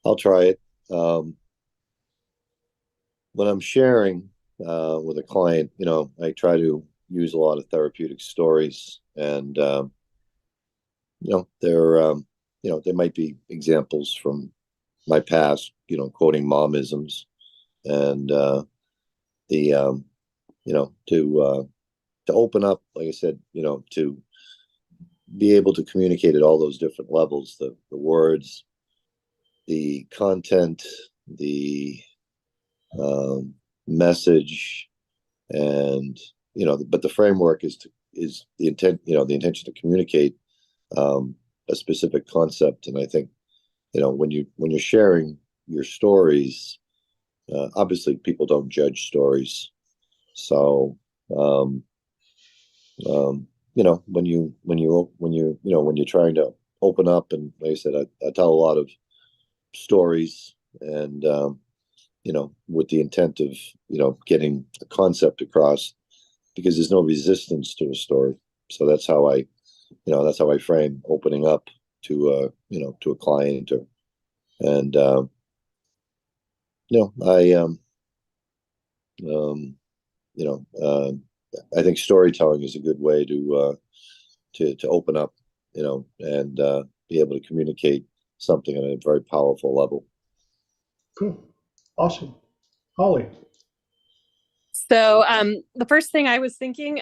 I'll try it. When I'm sharing with a client, you know, I try to use a lot of therapeutic stories, and you know, there might be examples from my past, you know, quoting momisms, and you know, to open up, like I said, you know, to be able to communicate at all those different levels, the words, the content, the message, and you know, but the framework is the intent, you know, the intention to communicate a specific concept. And I think, you know, when you're sharing your stories, obviously people don't judge stories, so you know, when you're trying to open up, and like I said, I tell a lot of stories, and you know, with the intent of, you know, getting a concept across, because there's no resistance to a story. So that's how I frame opening up to you know, to a client, or and you know, you know, I think storytelling is a good way to open up, you know, and be able to communicate something on a very powerful level. Cool. Awesome. Holly. So the first thing I was thinking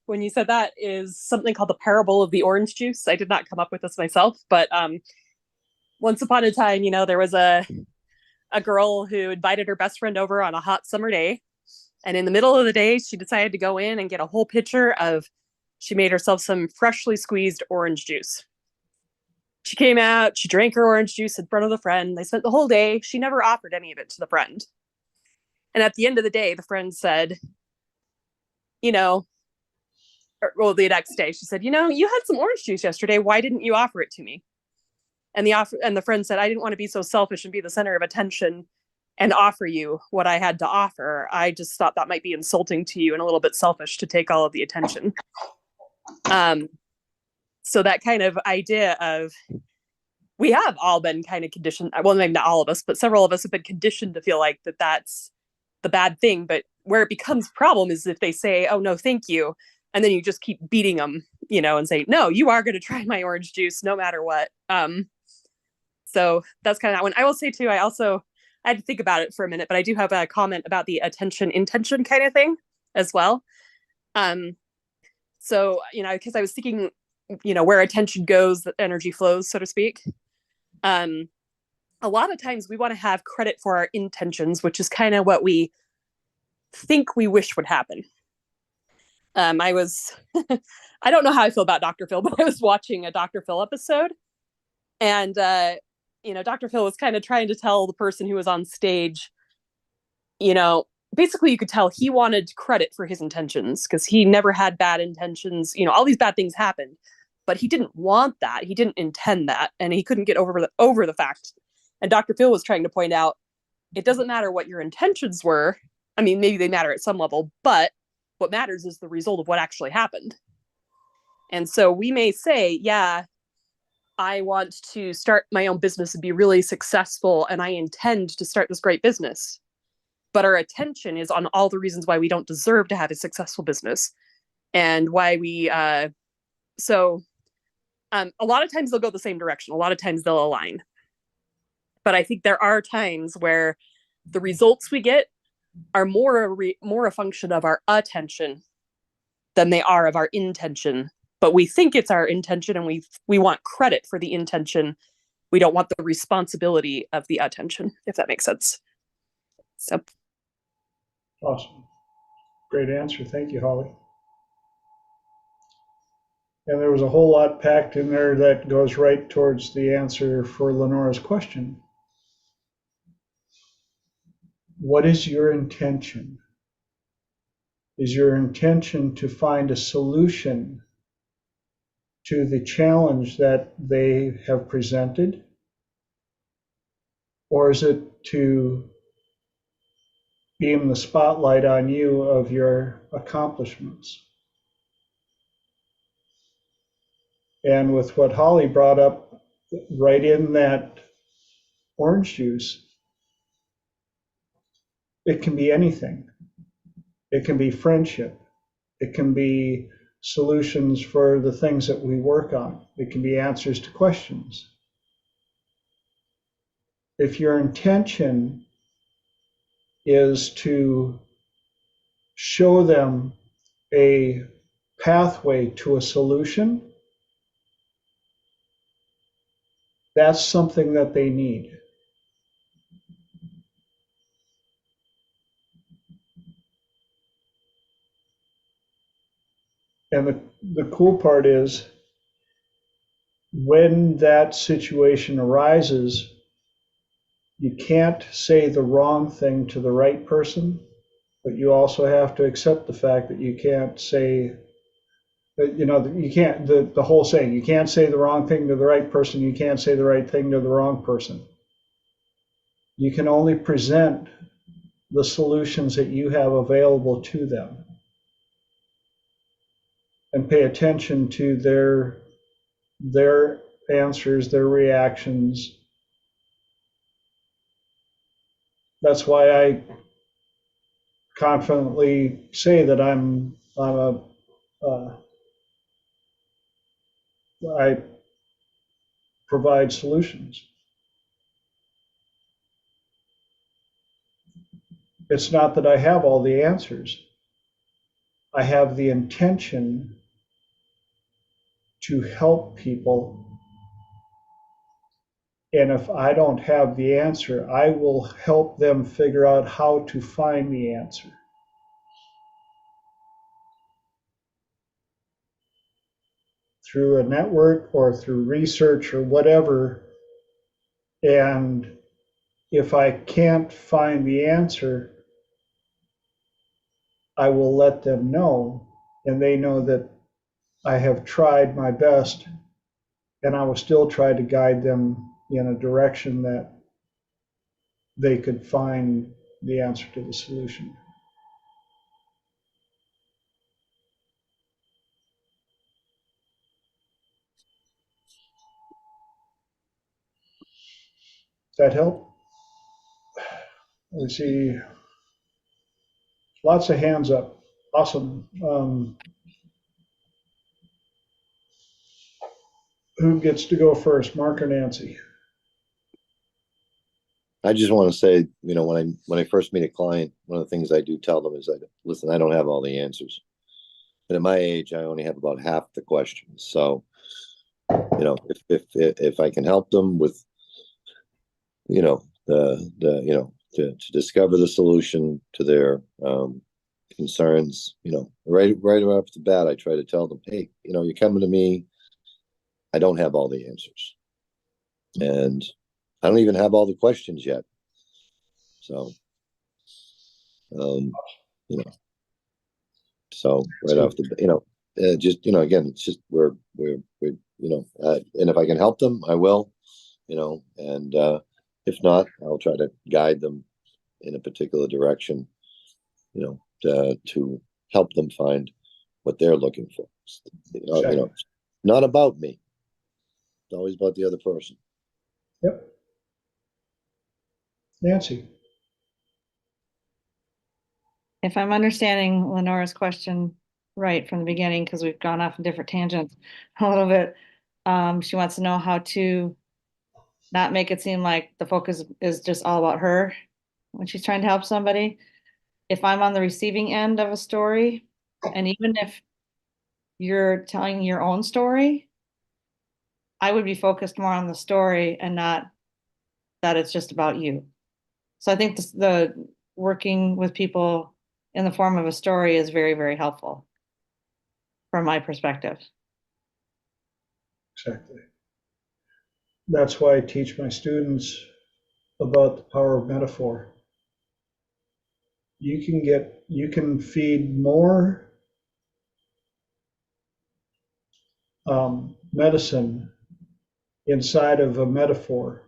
when you said that is something called the parable of the orange juice. I did not come up with this myself, but once upon a time, you know, there was a girl who invited her best friend over on a hot summer day. And in the middle of the day, she decided to go in and get a whole pitcher she made herself some freshly squeezed orange juice. She came out, she drank her orange juice in front of the friend. They spent the whole day. She never offered any of it to the friend. And at the end of the day, the friend said, you know, the next day, she said, you know, you had some orange juice yesterday. Why didn't you offer it to me? And the friend said, I didn't want to be so selfish and be the center of attention and offer you what I had to offer. I just thought that might be insulting to you and a little bit selfish to take all of the attention. So that kind of idea of, we have all been kind of conditioned, well, maybe not all of us, but several of us have been conditioned to feel like that's the bad thing. But where it becomes a problem is if they say, oh, no, thank you. And then you just keep beating them, and say, no, you are going to try my orange juice no matter what. So that's kind of that one. I will say too, I had to think about it for a minute, but I do have a comment about the attention intention kind of thing as well. So, because I was thinking, where attention goes, the energy flows, so to speak. A lot of times we want to have credit for our intentions, which is kind of what we think we wish would happen. I don't know how I feel about Dr. Phil, but I was watching a Dr. Phil episode, and Dr. Phil was kind of trying to tell the person who was on stage, basically you could tell he wanted credit for his intentions because he never had bad intentions. All these bad things happened, but he didn't want that. He didn't intend that, and he couldn't get over the fact. And Dr. Phil was trying to point out, it doesn't matter what your intentions were. I mean, maybe they matter at some level, but what matters is the result of what actually happened. And so we may say, yeah, I want to start my own business and be really successful, and I intend to start this great business. But our attention is on all the reasons why we don't deserve to have a successful business, and why we, a lot of times they'll go the same direction. A lot of times they'll align. But I think there are times where the results we get are more a function of our attention than they are of our intention. But we think it's our intention, and we want credit for the intention. We don't want the responsibility of the attention, if that makes sense. So. Awesome. Great answer. Thank you, Holly. And there was a whole lot packed in there that goes right towards the answer for Lenora's question. What is your intention? Is your intention to find a solution to the challenge that they have presented? Or is it to beam the spotlight on you of your accomplishments? And with what Holly brought up right in that orange juice, it can be anything. It can be friendship. It can be solutions for the things that we work on. It can be answers to questions. If your intention is to show them a pathway to a solution, that's something that they need. And the cool part is, when that situation arises, you can't say the wrong thing to the right person, but you also have to accept the fact that you can't say, you can't, the whole saying, you can't say the wrong thing to the right person, you can't say the right thing to the wrong person. You can only present the solutions that you have available to them, and pay attention to their answers, their reactions. That's why I confidently say that I provide solutions. It's not that I have all the answers. I have the intention to help people. And if I don't have the answer, I will help them figure out how to find the answer. Through a network or through research or whatever. And if I can't find the answer, I will let them know, and they know that I have tried my best, and I will still try to guide them in a direction that they could find the answer to the solution. That help? I see lots of hands up. Awesome. Who gets to go first, Mark or Nancy? I just want to say, you know, when I first meet a client, one of the things I do tell them is that, listen, I don't have all the answers. But at my age, I only have about half the questions. So, you know, if I can help them with, you know, to discover the solution to their concerns, you know, right off the bat, I try to tell them, hey, you know, you're coming to me, I don't have all the answers, and I don't even have all the questions yet. So, you know, so right off the, you know, just, you know, again, it's just we're you know, and if I can help them, I will, you know, and if not, I'll try to guide them in a particular direction, you know, to help them find what they're looking for. You know, not about me. It's always about the other person. Yep. Nancy. If I'm understanding Lenora's question right from the beginning, because we've gone off in different tangents a little bit, she wants to know how to not make it seem like the focus is just all about her when she's trying to help somebody. If I'm on the receiving end of a story, and even if you're telling your own story, I would be focused more on the story and not that it's just about you. So I think the working with people in the form of a story is very, very helpful from my perspective. Exactly. That's why I teach my students about the power of metaphor. You can feed more medicine inside of a metaphor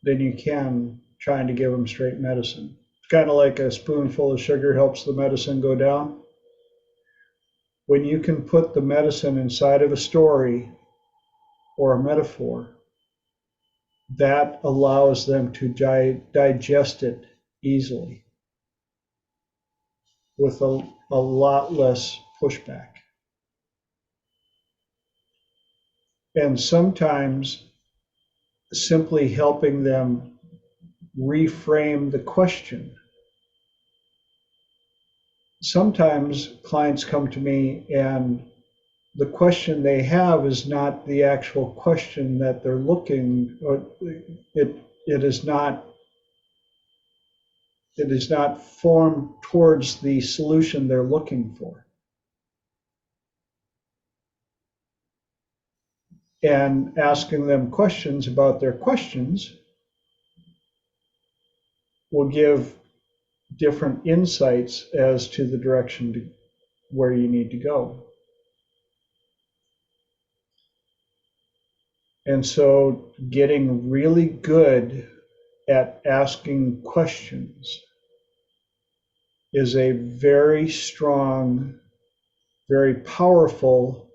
than you can trying to give them straight medicine. It's kind of like a spoonful of sugar helps the medicine go down. When you can put the medicine inside of a story or a metaphor, that allows them to digest it easily with a lot less pushback. And sometimes simply helping them reframe the question. Sometimes clients come to me and the question they have is not the actual question that they're looking, or it is not formed towards the solution they're looking for. And asking them questions about their questions will give different insights as to the direction to where you need to go. And so getting really good at asking questions is a very strong, very powerful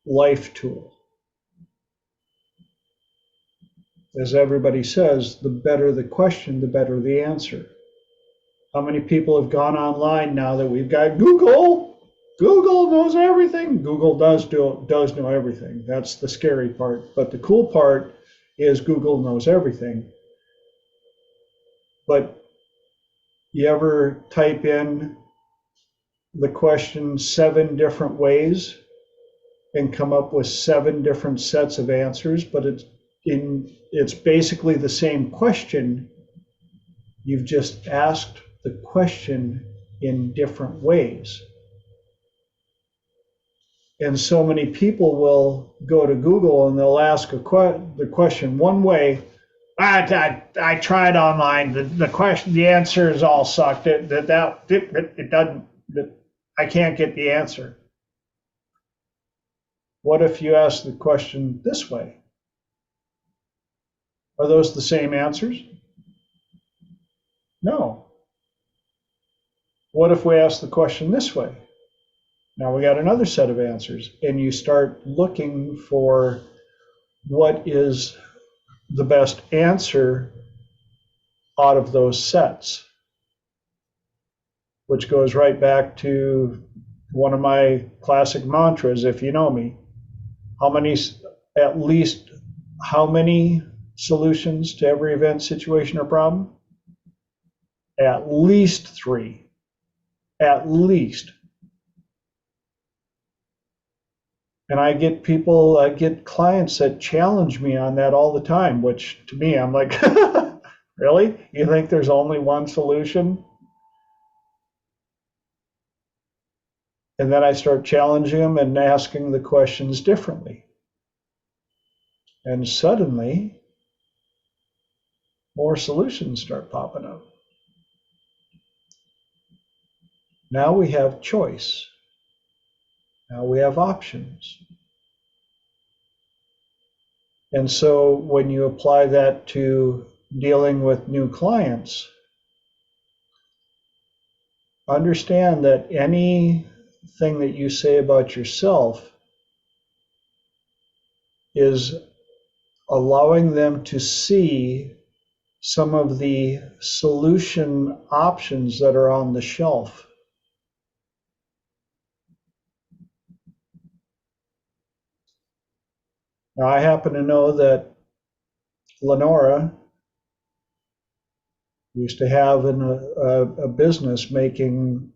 life tool. As everybody says, the better the question, the better the answer. How many people have gone online now that we've got Google? Google knows everything. Google does know everything. That's the scary part. But the cool part is Google knows everything. But you ever type in the question 7 different ways and come up with 7 different sets of answers, but it's basically the same question. You've just asked the question in different ways. And so many people will go to Google and they'll ask the question one way. I tried online. The answers all sucked. It doesn't. I can't get the answer. What if you ask the question this way? Are those the same answers? No. What if we ask the question this way? Now we got another set of answers, and you start looking for what is the best answer out of those sets, which goes right back to one of my classic mantras, if you know me. At least how many solutions to every event, situation, or problem? At least 3. At least. And I get clients that challenge me on that all the time, which to me, I'm like, really? You think there's only one solution? And then I start challenging them and asking the questions differently. And suddenly, more solutions start popping up. Now we have choice. Now we have options. And so when you apply that to dealing with new clients, understand that anything that you say about yourself is allowing them to see some of the solution options that are on the shelf. Now, I happen to know that Lenora used to have a business making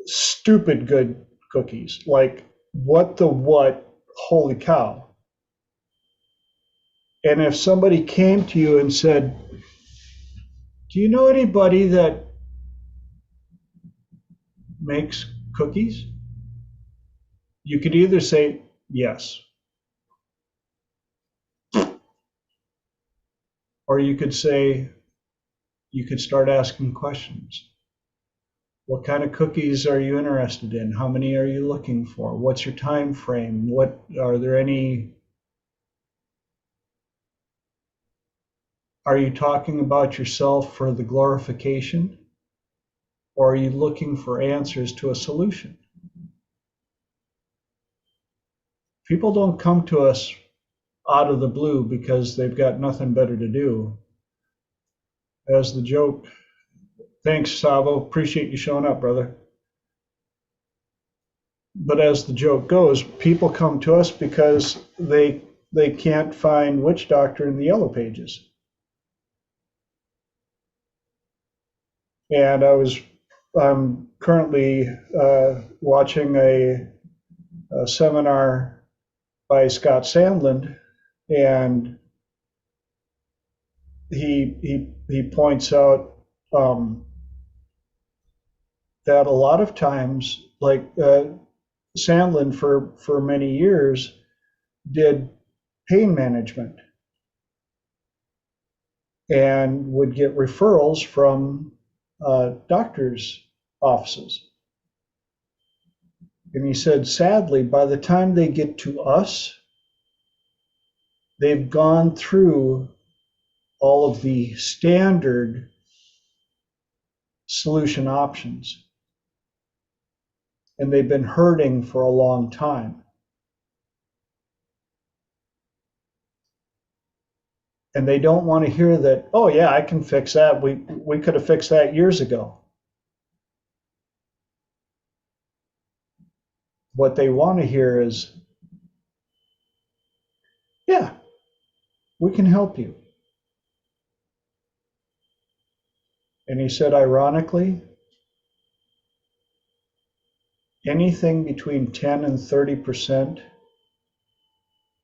stupid good cookies. Like, what, holy cow. And if somebody came to you and said, do you know anybody that makes cookies? You could either say yes, or you could start asking questions. What kind of cookies are you interested in? How many are you looking for? What's your time frame? Are you talking about yourself for the glorification? Or are you looking for answers to a solution? People don't come to us out of the blue because they've got nothing better to do. As the joke, thanks, Savo, appreciate you showing up, brother. But as the joke goes, people come to us because they can't find Witch Doctor in the Yellow Pages. And I'm currently watching a seminar by Scott Sandland, and he points out that a lot of times, like Sandland for many years did pain management and would get referrals from doctors' offices. And he said, sadly, by the time they get to us, they've gone through all of the standard solution options, and they've been hurting for a long time. And they don't want to hear that, oh yeah, I can fix that. We could have fixed that years ago. What they want to hear is, yeah, we can help you. And he said, ironically, anything between 10 and 30%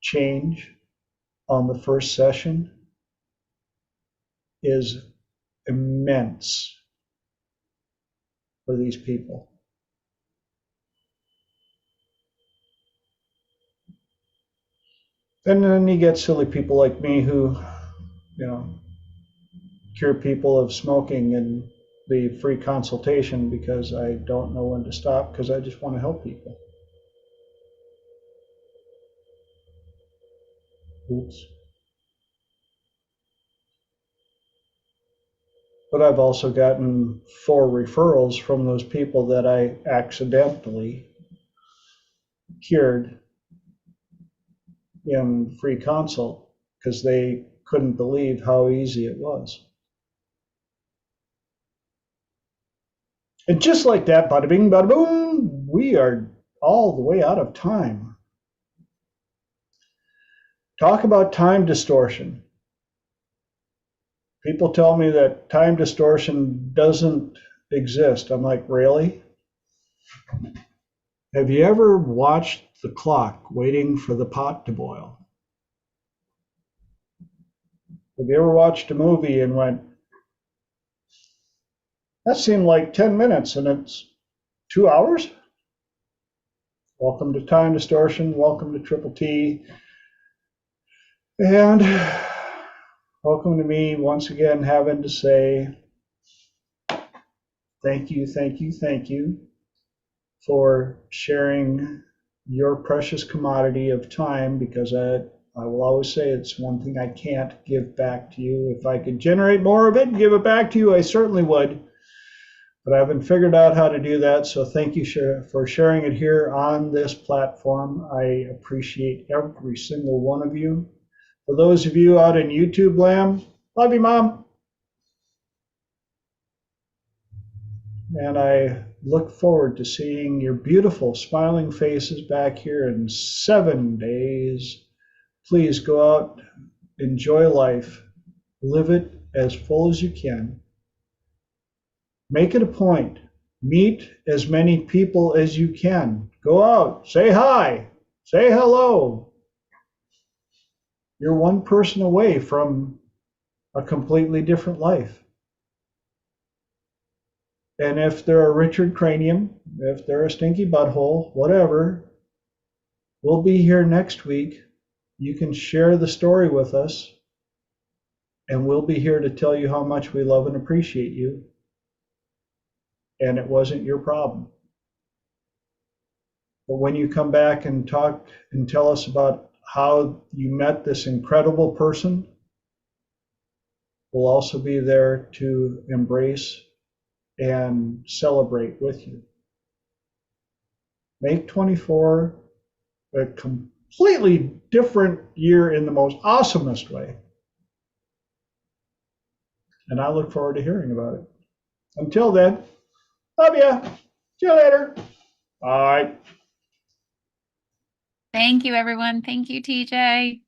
change on the first session is immense for these people. And then you get silly people like me who, cure people of smoking and the free consultation because I don't know when to stop because I just want to help people. Oops. But I've also gotten 4 referrals from those people that I accidentally cured in free consult because they couldn't believe how easy it was. And just like that, bada bing, bada boom, we are all the way out of time. Talk about time distortion. People tell me that time distortion doesn't exist. I'm like, really? Have you ever watched the clock waiting for the pot to boil? Have you ever watched a movie and went, that seemed like 10 minutes and it's 2 hours? Welcome to Time Distortion. Welcome to Triple T. And welcome to me once again having to say thank you, thank you, thank you for sharing your precious commodity of time, because I will always say it's one thing I can't give back to you. If I could generate more of it and give it back to you, I certainly would. But I haven't figured out how to do that. So thank you for sharing it here on this platform. I appreciate every single one of you. For those of you out in YouTube land, love you, Mom. And I look forward to seeing your beautiful smiling faces back here in 7 days. Please go out, enjoy life, live it as full as you can. Make it a point. Meet as many people as you can. Go out, say hi, say hello. You're one person away from a completely different life. And if they're a Richard Cranium, if they're a stinky butthole, whatever, we'll be here next week. You can share the story with us, and we'll be here to tell you how much we love and appreciate you. And it wasn't your problem. But when you come back and talk and tell us about how you met this incredible person, we'll also be there to embrace and celebrate with you. Make 24 a completely different year in the most awesomest way. And I look forward to hearing about it. Until then, love ya. See you later. Bye. Thank you, everyone. Thank you, TJ.